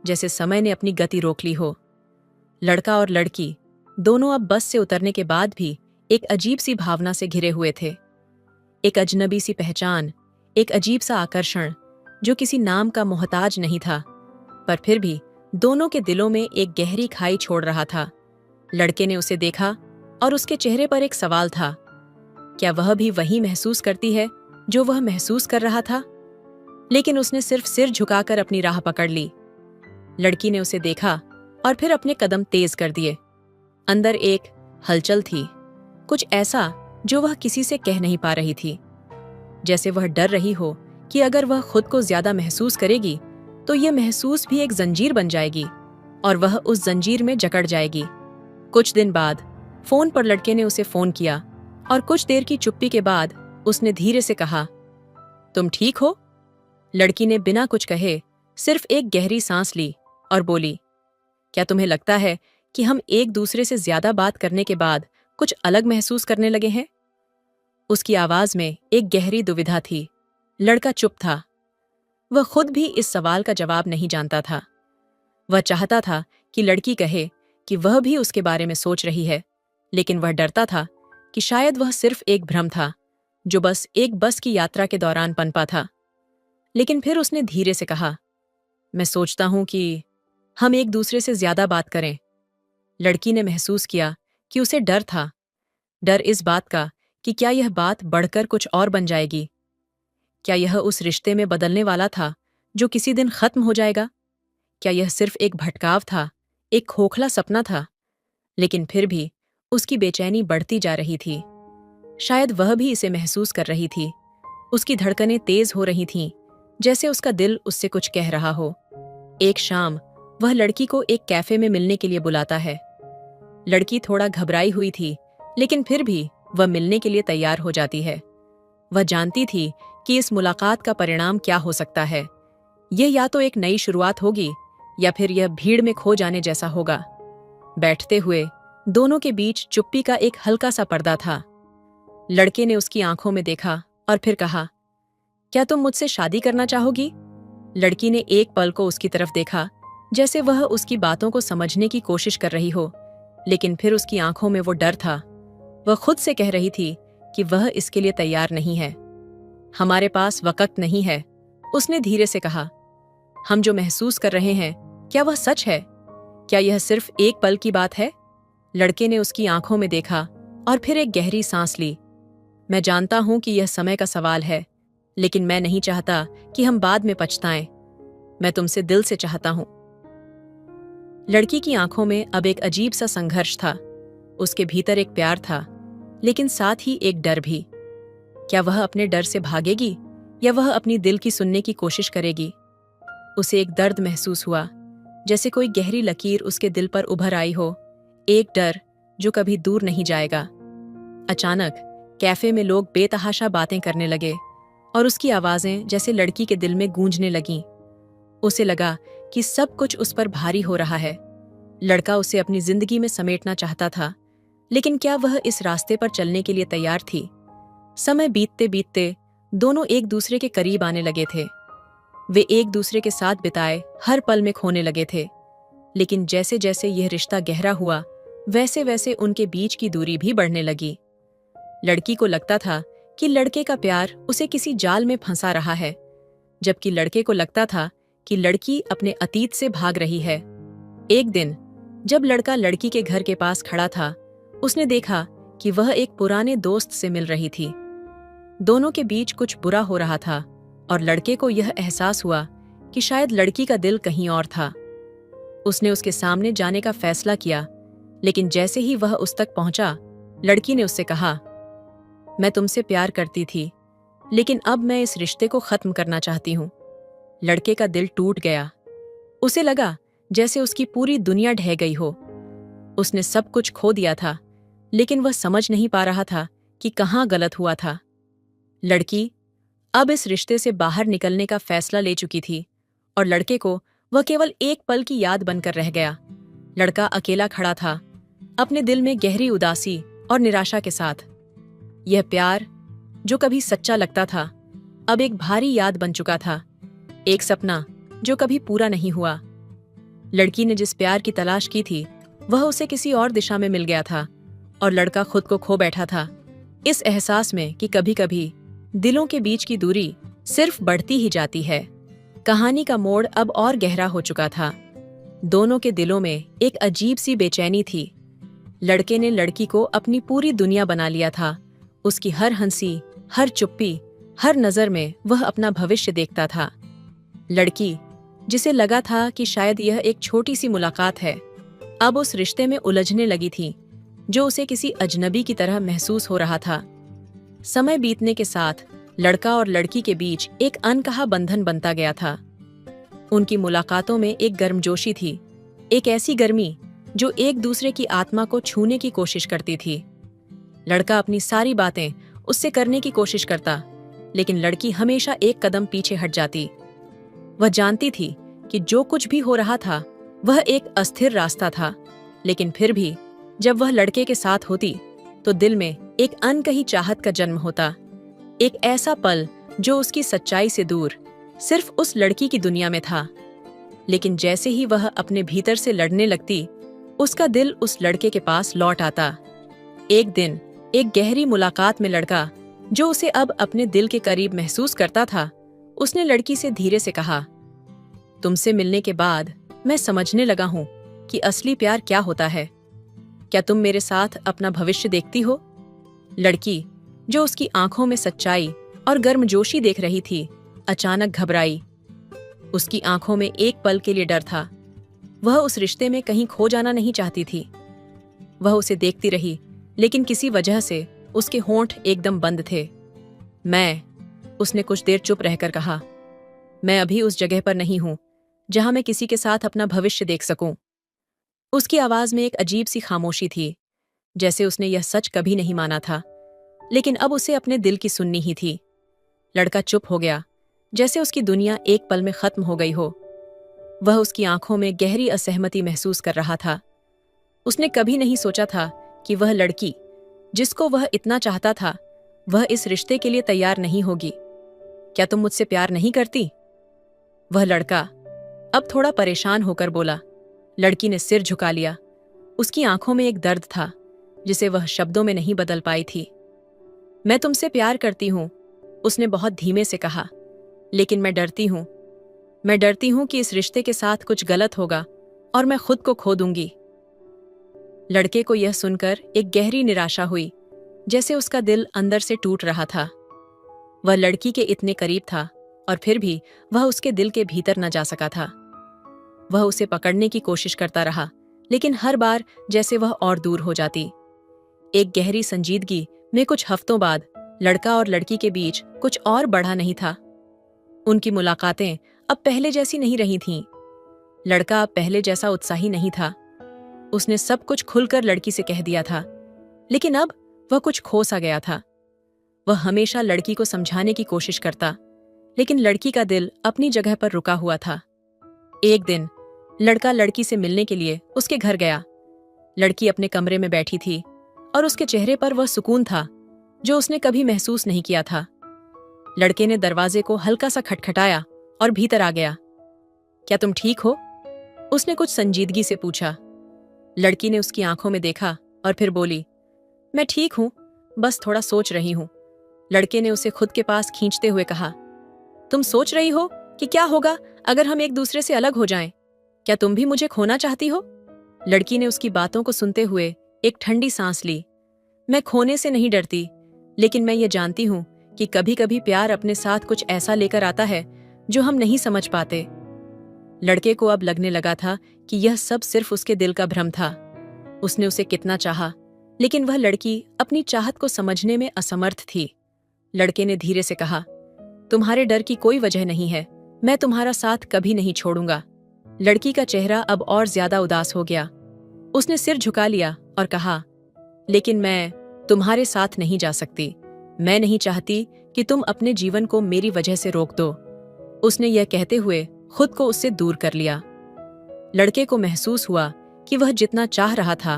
जैसे समय ने अपनी गति रोक ली हो। लड़का और लड़की दोनों अब बस से उतरने के बाद भी एक अजीब सी भावना से घिरे हुए थे। एक अजनबी सी पहचान, एक अजीब सा आकर्षण जो किसी नाम का मोहताज नहीं था, पर फिर भी दोनों के दिलों में एक गहरी खाई छोड़ रहा था। लड़के ने उसे देखा और उसके चेहरे पर एक सवाल था, क्या वह भी वही महसूस करती है जो वह महसूस कर रहा था? लेकिन उसने सिर्फ सिर झुकाकर अपनी राह पकड़ ली। लड़की ने उसे देखा और फिर अपने कदम तेज कर दिए। अंदर एक हलचल थी, कुछ ऐसा जो वह किसी से कह नहीं पा रही थी। जैसे वह डर रही हो कि अगर वह खुद को ज्यादा महसूस करेगी तो यह महसूस भी एक जंजीर बन जाएगी और वह उस जंजीर में जकड़ जाएगी। कुछ दिन बाद फोन पर लड़के ने उसे फोन किया और कुछ देर की चुप्पी के बाद उसने धीरे से कहा, तुम ठीक हो? लड़की ने बिना कुछ कहे सिर्फ एक गहरी सांस ली और बोली, क्या तुम्हें लगता है कि हम एक दूसरे से ज्यादा बात करने के बाद कुछ अलग महसूस करने लगे हैं? उसकी आवाज में एक गहरी दुविधा थी। लड़का चुप था। वह खुद भी इस सवाल का जवाब नहीं जानता था। वह चाहता था कि लड़की कहे कि वह भी उसके बारे में सोच रही है, लेकिन वह डरता था कि शायद वह सिर्फ एक भ्रम था जो बस एक बस की यात्रा के दौरान पनपा था। लेकिन फिर उसने धीरे से कहा, मैं सोचता हूं कि हम एक दूसरे से ज्यादा बात करें। लड़की ने महसूस किया कि उसे डर था, डर इस बात का कि क्या यह बात बढ़कर कुछ और बन जाएगी। क्या यह उस रिश्ते में बदलने वाला था जो किसी दिन खत्म हो जाएगा? क्या यह सिर्फ एक भटकाव था, एक खोखला सपना था? लेकिन फिर भी उसकी बेचैनी बढ़ती जा रही थी। शायद वह भी इसे महसूस कर रही थी। उसकी धड़कनें तेज हो रही थीं, जैसे उसका दिल उससे कुछ कह रहा हो। एक शाम वह लड़की को एक कैफे में मिलने के लिए बुलाता है। लड़की थोड़ा घबराई हुई थी, लेकिन फिर भी वह मिलने के लिए तैयार हो जाती है। वह जानती थी कि इस मुलाकात का परिणाम क्या हो सकता है। यह या तो एक नई शुरुआत होगी या फिर यह भीड़ में खो जाने जैसा होगा। बैठते हुए दोनों के बीच चुप्पी का एक हल्का सा पर्दा था। लड़के ने उसकी आंखों में देखा और फिर कहा, क्या तुम मुझसे शादी करना चाहोगी? लड़की ने एक पल को उसकी तरफ देखा, जैसे वह उसकी बातों को समझने की कोशिश कर रही हो, लेकिन फिर उसकी आंखों में वो डर था। वह खुद से कह रही थी कि वह इसके लिए तैयार नहीं है। हमारे पास वक्त नहीं है, उसने धीरे से कहा। हम जो महसूस कर रहे हैं, क्या वह सच है? क्या यह सिर्फ एक पल की बात है? लड़के ने उसकी आंखों में देखा और फिर एक गहरी सांस ली। मैं जानता हूं कि यह समय का सवाल है, लेकिन मैं नहीं चाहता कि हम बाद में पछताएं। मैं तुमसे दिल से चाहता हूं। लड़की की आंखों में अब एक अजीब सा संघर्ष था। उसके भीतर एक प्यार था, लेकिन साथ ही एक डर भी। क्या वह अपने डर से भागेगी या वह अपनी दिल की सुनने की कोशिश करेगी? उसे एक दर्द महसूस हुआ, जैसे कोई गहरी लकीर उसके दिल पर उभर आई हो, एक डर जो कभी दूर नहीं जाएगा। अचानक कैफे में लोग बेतहाशा बातें करने लगे और उसकी आवाजें जैसे लड़की के दिल में गूंजने लगीं। उसे लगा कि सब कुछ उस पर भारी हो रहा है। लड़का उसे अपनी जिंदगी में समेटना चाहता था, लेकिन क्या वह इस रास्ते पर चलने के लिए तैयार थी? समय बीतते बीतते दोनों एक दूसरे के करीब आने लगे थे। वे एक दूसरे के साथ बिताए हर पल में खोने लगे थे। लेकिन जैसे जैसे यह रिश्ता गहरा हुआ, वैसे वैसे उनके बीच की दूरी भी बढ़ने लगी। लड़की को लगता था कि लड़के का प्यार उसे किसी जाल में फंसा रहा है, जबकि लड़के को लगता था कि लड़की अपने अतीत से भाग रही है। एक दिन जब लड़का लड़की के घर के पास खड़ा था, उसने देखा कि वह एक पुराने दोस्त से मिल रही थी। दोनों के बीच कुछ बुरा हो रहा था और लड़के को यह एहसास हुआ कि शायद लड़की का दिल कहीं और था। उसने उसके सामने जाने का फैसला किया, लेकिन जैसे ही वह उस तक पहुंचा, लड़की ने उससे कहा, मैं तुमसे प्यार करती थी, लेकिन अब मैं इस रिश्ते को खत्म करना चाहती हूं। लड़के का दिल टूट गया। उसे लगा जैसे उसकी पूरी दुनिया ढह गई हो। उसने सब कुछ खो दिया था, लेकिन वह समझ नहीं पा रहा था कि कहाँ गलत हुआ था। लड़की अब इस रिश्ते से बाहर निकलने का फैसला ले चुकी थी और लड़के को वह केवल एक पल की याद बनकर रह गया। लड़का अकेला खड़ा था, अपने दिल में गहरी उदासी और निराशा के साथ। यह प्यार जो कभी सच्चा लगता था, अब एक भारी याद बन चुका था, एक सपना जो कभी पूरा नहीं हुआ। लड़की ने जिस प्यार की तलाश की थी, वह उसे किसी और दिशा में मिल गया था और लड़का खुद को खो बैठा था, इस एहसास में कि कभी-कभी दिलों के बीच की दूरी सिर्फ बढ़ती ही जाती है। कहानी का मोड़ अब और गहरा हो चुका था। दोनों के दिलों में एक अजीब सी बेचैनी थी। लड़के ने लड़की को अपनी पूरी दुनिया बना लिया था। उसकी हर हंसी, हर चुप्पी, हर नजर में वह अपना भविष्य देखता था। लड़की, जिसे लगा था कि शायद यह एक छोटी सी मुलाकात है, अब उस रिश्ते में उलझने लगी थी जो उसे किसी अजनबी की तरह महसूस हो रहा था। समय बीतने के साथ लड़का और लड़की के बीच एक अनकहा बंधन बनता गया था। उनकी मुलाकातों में एक गर्मजोशी थी, एक ऐसी गर्मी जो एक दूसरे की आत्मा को छूने की कोशिश करती थी। लड़का अपनी सारी बातें उससे करने की कोशिश करता, लेकिन लड़की हमेशा एक कदम पीछे हट जाती। वह जानती थी कि जो कुछ भी हो रहा था वह एक अस्थिर रास्ता था, लेकिन फिर भी जब वह लड़के के साथ होती तो दिल में एक अनकही चाहत का जन्म होता। एक ऐसा पल जो उसकी सच्चाई से दूर सिर्फ उस लड़की की दुनिया में था। लेकिन जैसे ही वह अपने भीतर से लड़ने लगती, उसका दिल उस लड़के के पास लौट आता। एक दिन एक गहरी मुलाकात में लड़का, जो उसे अब अपने दिल के करीब महसूस करता था, उसने लड़की से धीरे से कहा, तुमसे मिलने के बाद मैं समझने लगा हूं कि असली प्यार क्या होता है। क्या तुम मेरे साथ अपना भविष्य देखती हो? लड़की, जो उसकी आंखों में सच्चाई और गर्मजोशी देख रही थी, अचानक घबराई। उसकी आंखों में एक पल के लिए डर था। वह उस रिश्ते में कहीं खो जाना नहीं चाहती थी। वह उसे देखती रही, लेकिन किसी वजह से उसके होंठ एकदम बंद थे। उसने कुछ देर चुप रहकर कहा, मैं अभी उस जगह पर नहीं हूं जहां मैं किसी के साथ अपना भविष्य देख सकूं। उसकी आवाज में एक अजीब सी खामोशी थी, जैसे उसने यह सच कभी नहीं माना था, लेकिन अब उसे अपने दिल की सुननी ही थी। लड़का चुप हो गया, जैसे उसकी दुनिया एक पल में खत्म हो गई हो। वह उसकी आंखों में गहरी असहमति महसूस कर रहा था। उसने कभी नहीं सोचा था कि वह लड़की, जिसको वह इतना चाहता था, वह इस रिश्ते के लिए तैयार नहीं होगी। क्या तुम मुझसे प्यार नहीं करती? वह लड़का अब थोड़ा परेशान होकर बोला। लड़की ने सिर झुका लिया। उसकी आंखों में एक दर्द था जिसे वह शब्दों में नहीं बदल पाई थी। मैं तुमसे प्यार करती हूं, उसने बहुत धीमे से कहा, लेकिन मैं डरती हूं। मैं डरती हूं कि इस रिश्ते के साथ कुछ गलत होगा और मैं खुद को खो दूंगी। लड़के को यह सुनकर एक गहरी निराशा हुई, जैसे उसका दिल अंदर से टूट रहा था। वह लड़की के इतने करीब था और फिर भी वह उसके दिल के भीतर न जा सका था। वह उसे पकड़ने की कोशिश करता रहा, लेकिन हर बार जैसे वह और दूर हो जाती। एक गहरी संजीदगी में कुछ हफ्तों बाद लड़का और लड़की के बीच कुछ और बढ़ा नहीं था। उनकी मुलाकातें अब पहले जैसी नहीं रही थीं। लड़का अब पहले जैसा उत्साही नहीं था। उसने सब कुछ खुलकर लड़की से कह दिया था, लेकिन अब वह कुछ खो सा गया था। वह हमेशा लड़की को समझाने की कोशिश करता, लेकिन लड़की का दिल अपनी जगह पर रुका हुआ था। एक दिन लड़का लड़की से मिलने के लिए उसके घर गया। लड़की अपने कमरे में बैठी थी और उसके चेहरे पर वह सुकून था जो उसने कभी महसूस नहीं किया था। लड़के ने दरवाजे को हल्का सा खटखटाया और भीतर आ गया। क्या तुम ठीक हो? उसने कुछ संजीदगी से पूछा। लड़की ने उसकी आंखों में देखा और फिर बोली, मैं ठीक हूं, बस थोड़ा सोच रही हूं। लड़के ने उसे खुद के पास खींचते हुए कहा, तुम सोच रही हो कि क्या होगा अगर हम एक दूसरे से अलग हो जाएं? क्या तुम भी मुझे खोना चाहती हो? लड़की ने उसकी बातों को सुनते हुए एक ठंडी सांस ली। मैं खोने से नहीं डरती, लेकिन मैं ये जानती हूँ कि कभी कभी प्यार अपने साथ कुछ ऐसा लेकर आता है जो हम नहीं समझ पाते। लड़के को अब लगने लगा था कि यह सब सिर्फ उसके दिल का भ्रम था। उसने उसे कितना चाहा, लेकिन वह लड़की अपनी चाहत को समझने में असमर्थ थी। लड़के ने धीरे से कहा, तुम्हारे डर की कोई वजह नहीं है, मैं तुम्हारा साथ कभी नहीं छोड़ूंगा। लड़की का चेहरा अब और ज्यादा उदास हो गया। उसने सिर झुका लिया और कहा, लेकिन मैं तुम्हारे साथ नहीं जा सकती। मैं नहीं चाहती कि तुम अपने जीवन को मेरी वजह से रोक दो। उसने यह कहते हुए खुद को उससे दूर कर लिया। लड़के को महसूस हुआ कि वह जितना चाह रहा था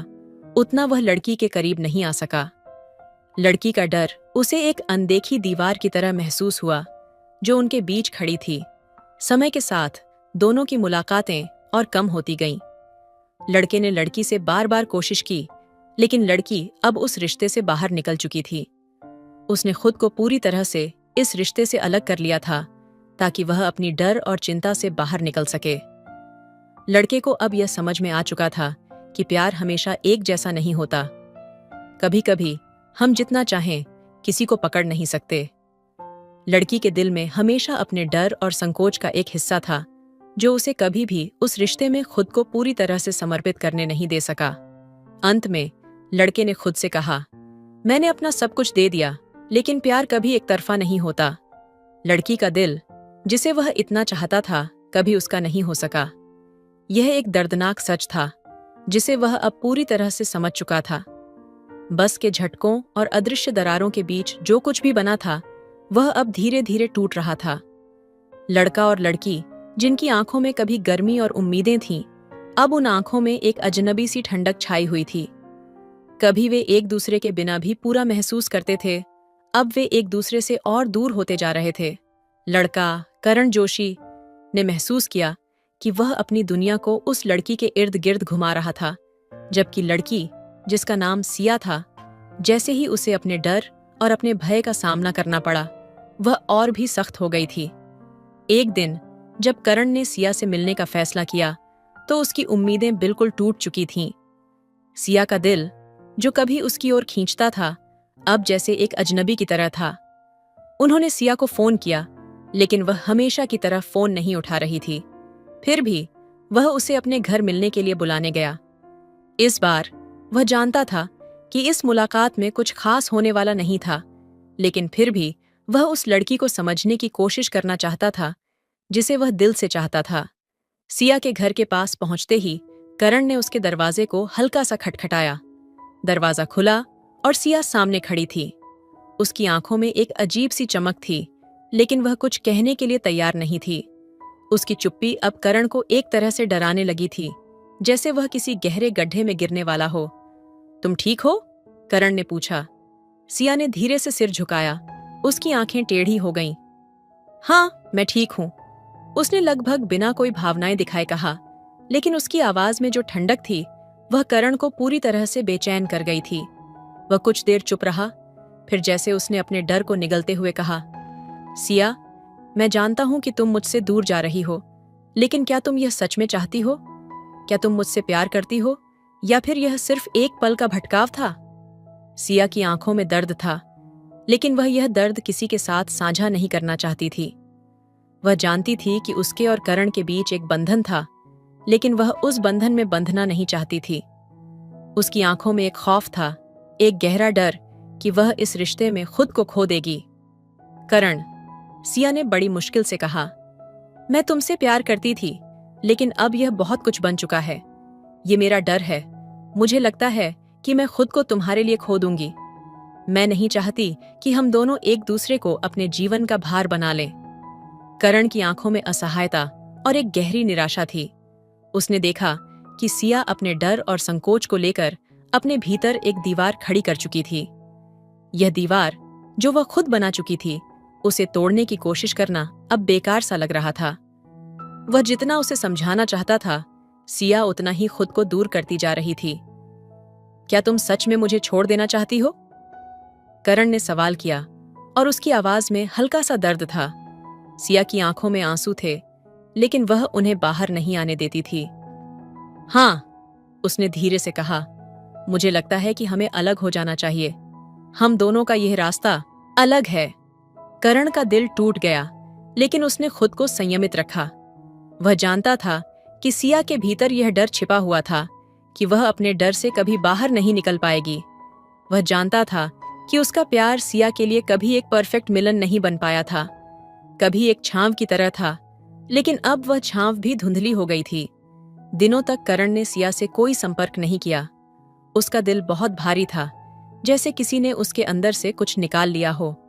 उतना वह लड़की के करीब नहीं आ सका। लड़की का डर उसे एक अनदेखी दीवार की तरह महसूस हुआ जो उनके बीच खड़ी थी। समय के साथ दोनों की मुलाकातें और कम होती गईं। लड़के ने लड़की से बार बार कोशिश की, लेकिन लड़की अब उस रिश्ते से बाहर निकल चुकी थी। उसने खुद को पूरी तरह से इस रिश्ते से अलग कर लिया था ताकि वह अपनी डर और चिंता से बाहर निकल सके। लड़के को अब यह समझ में आ चुका था कि प्यार हमेशा एक जैसा नहीं होता। कभी कभी हम जितना चाहें किसी को पकड़ नहीं सकते। लड़की के दिल में हमेशा अपने डर और संकोच का एक हिस्सा था जो उसे कभी भी उस रिश्ते में खुद को पूरी तरह से समर्पित करने नहीं दे सका। अंत में लड़के ने खुद से कहा, मैंने अपना सब कुछ दे दिया, लेकिन प्यार कभी एक तरफा नहीं होता। लड़की का दिल, जिसे वह इतना चाहता था, कभी उसका नहीं हो सका। यह एक दर्दनाक सच था जिसे वह अब पूरी तरह से समझ चुका था। बस के झटकों और अदृश्य दरारों के बीच जो कुछ भी बना था वह अब धीरे धीरे टूट रहा था। लड़का और लड़की, जिनकी आंखों में कभी गर्मी और उम्मीदें थीं, अब उन आंखों में एक अजनबी सी ठंडक छाई हुई थी। कभी वे एक दूसरे के बिना भी पूरा महसूस करते थे, अब वे एक दूसरे से और दूर होते जा रहे थे। लड़का करण जोशी ने महसूस किया कि वह अपनी दुनिया को उस लड़की के इर्द गिर्द घुमा रहा था, जबकि लड़की, जिसका नाम सिया था, जैसे ही उसे अपने डर और अपने भय का सामना करना पड़ा, वह और भी सख्त हो गई थी। एक दिन जब करण ने सिया से मिलने का फैसला किया तो उसकी उम्मीदें बिल्कुल टूट चुकी थीं। सिया का दिल, जो कभी उसकी ओर खींचता था, अब जैसे एक अजनबी की तरह था। उन्होंने सिया को फोन किया, लेकिन वह हमेशा की तरह फोन नहीं उठा रही थी। फिर भी वह उसे अपने घर मिलने के लिए बुलाने गया। इस बार वह जानता था कि इस मुलाकात में कुछ खास होने वाला नहीं था, लेकिन फिर भी वह उस लड़की को समझने की कोशिश करना चाहता था जिसे वह दिल से चाहता था। सिया के घर के पास पहुंचते ही करण ने उसके दरवाजे को हल्का सा खटखटाया। दरवाजा खुला और सिया सामने खड़ी थी। उसकी आंखों में एक अजीब सी चमक थी, लेकिन वह कुछ कहने के लिए तैयार नहीं थी। उसकी चुप्पी अब करण को एक तरह से डराने लगी थी, जैसे वह किसी गहरे गड्ढे में गिरने वाला हो। तुम ठीक हो? करण ने पूछा। सिया ने धीरे से सिर झुकाया। उसकी आंखें टेढ़ी हो गईं। हाँ, मैं ठीक हूं, उसने लगभग बिना कोई भावनाएं दिखाए कहा, लेकिन उसकी आवाज में जो ठंडक थी वह करण को पूरी तरह से बेचैन कर गई थी। वह कुछ देर चुप रहा, फिर जैसे उसने अपने डर को निगलते हुए कहा, सिया, मैं जानता हूं कि तुम मुझसे दूर जा रही हो, लेकिन क्या तुम यह सच में चाहती हो? क्या तुम मुझसे प्यार करती हो, या फिर यह सिर्फ एक पल का भटकाव था? सिया की आंखों में दर्द था, लेकिन वह यह दर्द किसी के साथ साझा नहीं करना चाहती थी। वह जानती थी कि उसके और करण के बीच एक बंधन था, लेकिन वह उस बंधन में बंधना नहीं चाहती थी। उसकी आंखों में एक खौफ था, एक गहरा डर कि वह इस रिश्ते में खुद को खो देगी। करण, सिया ने बड़ी मुश्किल से कहा, मैं तुमसे प्यार करती थी, लेकिन अब यह बहुत कुछ बन चुका है। ये मेरा डर है। मुझे लगता है कि मैं खुद को तुम्हारे लिए खो दूंगी। मैं नहीं चाहती कि हम दोनों एक दूसरे को अपने जीवन का भार बना लें। करण की आंखों में असहायता और एक गहरी निराशा थी। उसने देखा कि सिया अपने डर और संकोच को लेकर अपने भीतर एक दीवार खड़ी कर चुकी थी। यह दीवार, जो वह खुद बना चुकी थी, उसे तोड़ने की कोशिश करना अब बेकार सा लग रहा था। वह जितना उसे समझाना चाहता था, सिया उतना ही खुद को दूर करती जा रही थी। क्या तुम सच में मुझे छोड़ देना चाहती हो? करण ने सवाल किया और उसकी आवाज में हल्का सा दर्द था। सिया की आंखों में आंसू थे, लेकिन वह उन्हें बाहर नहीं आने देती थी। हाँ, उसने धीरे से कहा, मुझे लगता है कि हमें अलग हो जाना चाहिए। हम दोनों का यह रास्ता अलग है। करण का दिल टूट गया, लेकिन उसने खुद को संयमित रखा। वह जानता था कि सिया के भीतर यह डर छिपा हुआ था कि वह अपने डर से कभी बाहर नहीं निकल पाएगी। वह जानता था कि उसका प्यार सिया के लिए कभी एक परफेक्ट मिलन नहीं बन पाया था, कभी एक छांव की तरह था, लेकिन अब वह छांव भी धुंधली हो गई थी। दिनों तक करण ने सिया से कोई संपर्क नहीं किया। उसका दिल बहुत भारी था, जैसे किसी ने उसके अंदर से कुछ निकाल लिया हो।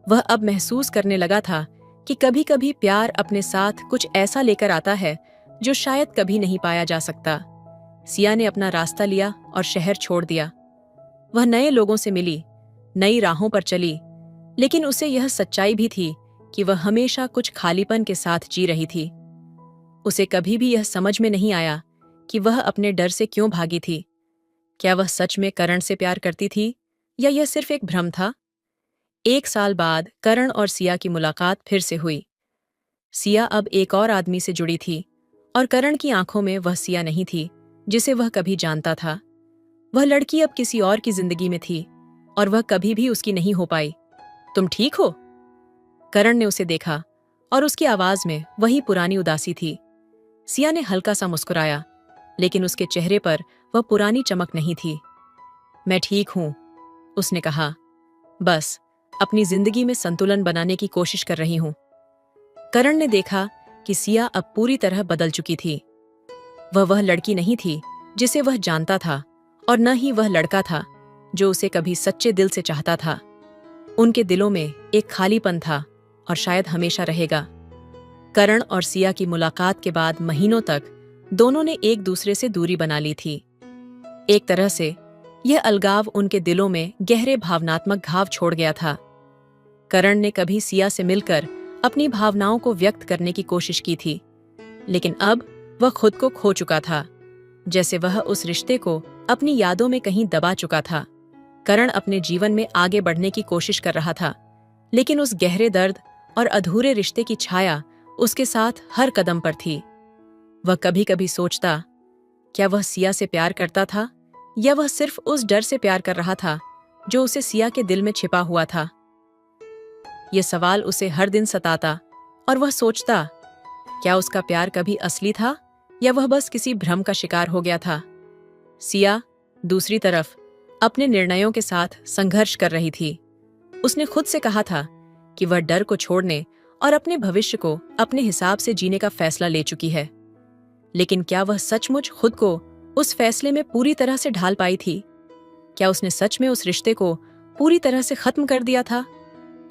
वह अब महसूस करने लगा था कि कभी-कभी प्यार अपने साथ कुछ ऐसा लेकर आता है जो शायद कभी नहीं पाया जा सकता। सिया ने अपना रास्ता लिया और शहर छोड़ दिया। वह नए लोगों से मिली, नई राहों पर चली, लेकिन उसे यह सच्चाई भी थी कि वह हमेशा कुछ खालीपन के साथ जी रही थी। उसे कभी भी यह समझ में नहीं आया कि वह अपने डर से क्यों भागी थी। क्या वह सच में करण से प्यार करती थी या यह सिर्फ एक भ्रम था? 1 साल बाद करण और सिया की मुलाकात फिर से हुई। सिया अब एक और आदमी से जुड़ी थी और करण की आंखों में वह सिया नहीं थी जिसे वह कभी जानता था। वह लड़की अब किसी और की जिंदगी में थी और वह कभी भी उसकी नहीं हो पाई। तुम ठीक हो? करण ने उसे देखा और उसकी आवाज में वही पुरानी उदासी थी। सिया ने हल्का सा मुस्कुराया, लेकिन उसके चेहरे पर वह पुरानी चमक नहीं थी। मैं ठीक हूं, उसने कहा। बस अपनी जिंदगी में संतुलन बनाने की कोशिश कर रही हूं। करण ने देखा कि सिया अब पूरी तरह बदल चुकी थी। वह लड़की नहीं थी जिसे वह जानता था और न ही वह लड़का था जो उसे कभी सच्चे दिल से चाहता था। उनके दिलों में एक खालीपन था और शायद हमेशा रहेगा। करण और सिया की मुलाकात के बाद महीनों तक दोनों ने एक दूसरे से दूरी बना ली थी। एक तरह से यह अलगाव उनके दिलों में गहरे भावनात्मक घाव छोड़ गया था। करण ने कभी सिया से मिलकर अपनी भावनाओं को व्यक्त करने की कोशिश की थी, लेकिन अब वह खुद को खो चुका था, जैसे वह उस रिश्ते को अपनी यादों में कहीं दबा चुका था। करण अपने जीवन में आगे बढ़ने की कोशिश कर रहा था, लेकिन उस गहरे दर्द और अधूरे रिश्ते की छाया उसके साथ हर कदम पर थी। वह कभी कभी सोचता, क्या वह सिया से प्यार करता था या वह सिर्फ उस डर से प्यार कर रहा था जो उसे सिया के दिल में छिपा हुआ था। यह सवाल उसे हर दिन सताता और वह सोचता, क्या उसका प्यार कभी असली था या वह बस किसी भ्रम का शिकार हो गया था। सिया दूसरी तरफ अपने निर्णयों के साथ संघर्ष कर रही थी। उसने खुद से कहा था कि वह डर को छोड़ने और अपने भविष्य को अपने हिसाब से जीने का फैसला ले चुकी है, लेकिन क्या वह सचमुच खुद को उस फैसले में पूरी तरह से ढाल पाई थी? क्या उसने सच में उस रिश्ते को पूरी तरह से खत्म कर दिया था?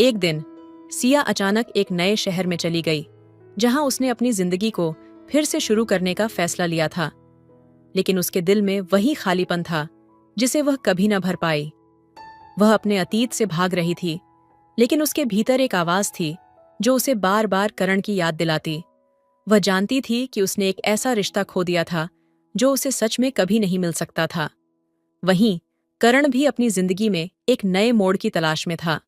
एक दिन सिया अचानक एक नए शहर में चली गई, जहां उसने अपनी जिंदगी को फिर से शुरू करने का फैसला लिया था, लेकिन उसके दिल में वही खालीपन था जिसे वह कभी न भर पाई। वह अपने अतीत से भाग रही थी, लेकिन उसके भीतर एक आवाज थी जो उसे बार बार करण की याद दिलाती। वह जानती थी कि उसने एक ऐसा रिश्ता खो दिया था जो उसे सच में कभी नहीं मिल सकता था। वहीं करण भी अपनी जिंदगी में एक नए मोड़ की तलाश में था।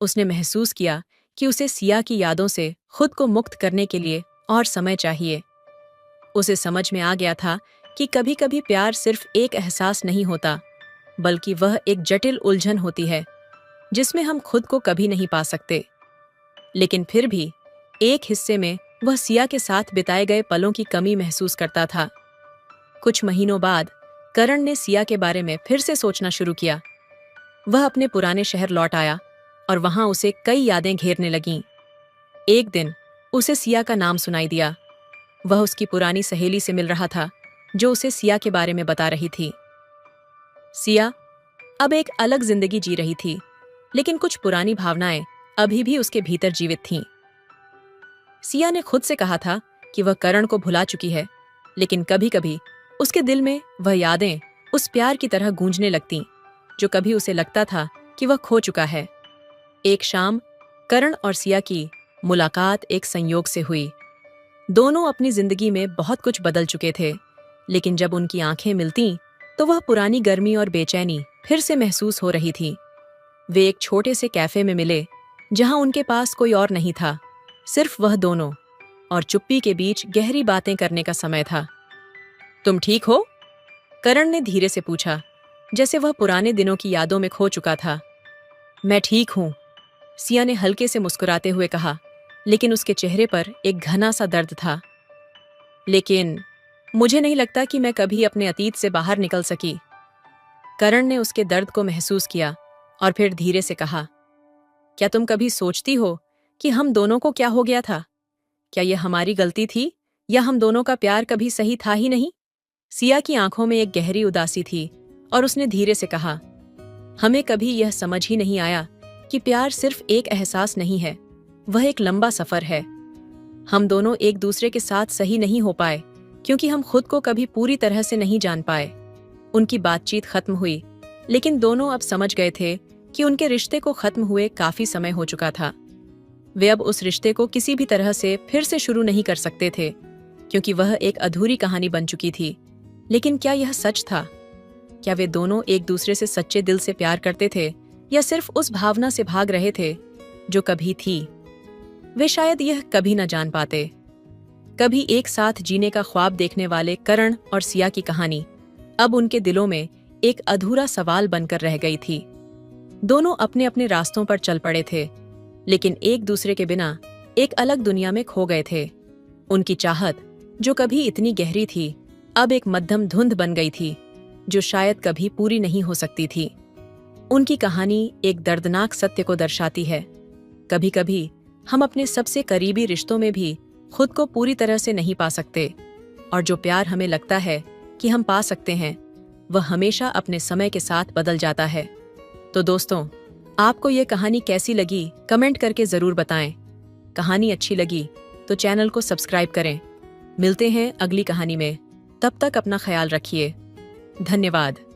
उसने महसूस किया कि उसे सिया की यादों से खुद को मुक्त करने के लिए और समय चाहिए। उसे समझ में आ गया था कि कभी-कभी प्यार सिर्फ एक एहसास नहीं होता, बल्कि वह एक जटिल उलझन होती है जिसमें हम खुद को कभी नहीं पा सकते। लेकिन फिर भी एक हिस्से में वह सिया के साथ बिताए गए पलों की कमी महसूस करता था। कुछ महीनों बाद करण ने सिया के बारे में फिर से सोचना शुरू किया। वह अपने पुराने शहर लौट आया और वहां उसे कई यादें घेरने लगीं। एक दिन उसे सिया का नाम सुनाई दिया। वह उसकी पुरानी सहेली से मिल रहा था जो उसे सिया के बारे में बता रही थी। सिया अब एक अलग जिंदगी जी रही थी, लेकिन कुछ पुरानी भावनाएं अभी भी उसके भीतर जीवित थीं। सिया ने खुद से कहा था कि वह करण को भुला चुकी है, लेकिन कभी-कभी उसके दिल में वह यादें उस प्यार की तरह गूंजने लगतीं जो कभी उसे लगता था कि वह खो चुका है। एक शाम करण और सिया की मुलाकात एक संयोग से हुई। दोनों अपनी जिंदगी में बहुत कुछ बदल चुके थे, लेकिन जब उनकी आंखें मिलतीं तो वह पुरानी गर्मी और बेचैनी फिर से महसूस हो रही थी। वे एक छोटे से कैफे में मिले जहां उनके पास कोई और नहीं था, सिर्फ वह दोनों, और चुप्पी के बीच गहरी बातें करने का समय था। तुम ठीक हो? करण ने धीरे से पूछा। जैसे वह पुराने दिनों की यादों में खो चुका था। मैं ठीक हूँ, सिया ने हल्के से मुस्कुराते हुए कहा, लेकिन उसके चेहरे पर एक घना सा दर्द था। लेकिन मुझे नहीं लगता कि मैं कभी अपने अतीत से बाहर निकल सकी। करण ने उसके दर्द को महसूस किया और फिर धीरे से कहा, क्या तुम कभी सोचती हो कि हम दोनों को क्या हो गया था? क्या यह हमारी गलती थी या हम दोनों का प्यार कभी सही था ही नहीं? सिया की आंखों में एक गहरी उदासी थी और उसने धीरे से कहा, हमें कभी यह समझ ही नहीं आया कि प्यार सिर्फ एक एहसास नहीं है, वह एक लंबा सफर है। हम दोनों एक दूसरे के साथ सही नहीं हो पाए क्योंकि हम खुद को कभी पूरी तरह से नहीं जान पाए। उनकी बातचीत खत्म हुई, लेकिन दोनों अब समझ गए थे कि उनके रिश्ते को खत्म हुए काफी समय हो चुका था। वे अब उस रिश्ते को किसी भी तरह से फिर से शुरू नहीं कर सकते थे क्योंकि वह एक अधूरी कहानी बन चुकी थी। लेकिन क्या यह सच था? क्या वे दोनों एक दूसरे से सच्चे दिल से प्यार करते थे या सिर्फ उस भावना से भाग रहे थे जो कभी थी? वे शायद यह कभी न जान पाते। कभी एक साथ जीने का ख्वाब देखने वाले करण और सिया की कहानी अब उनके दिलों में एक अधूरा सवाल बनकर रह गई थी। दोनों अपने अपने रास्तों पर चल पड़े थे, लेकिन एक दूसरे के बिना एक अलग दुनिया में खो गए थे। उनकी चाहत, जो कभी इतनी गहरी थी, अब एक मध्यम धुंध बन गई थी जो शायद कभी पूरी नहीं हो सकती थी। उनकी कहानी एक दर्दनाक सत्य को दर्शाती है। कभी कभी हम अपने सबसे करीबी रिश्तों में भी खुद को पूरी तरह से नहीं पा सकते, और जो प्यार हमें लगता है कि हम पा सकते हैं, वह हमेशा अपने समय के साथ बदल जाता है। तो दोस्तों, आपको ये कहानी कैसी लगी कमेंट करके जरूर बताएं। कहानी अच्छी लगी तो चैनल को सब्सक्राइब करें। मिलते हैं अगली कहानी में, तब तक अपना ख्याल रखिए। धन्यवाद।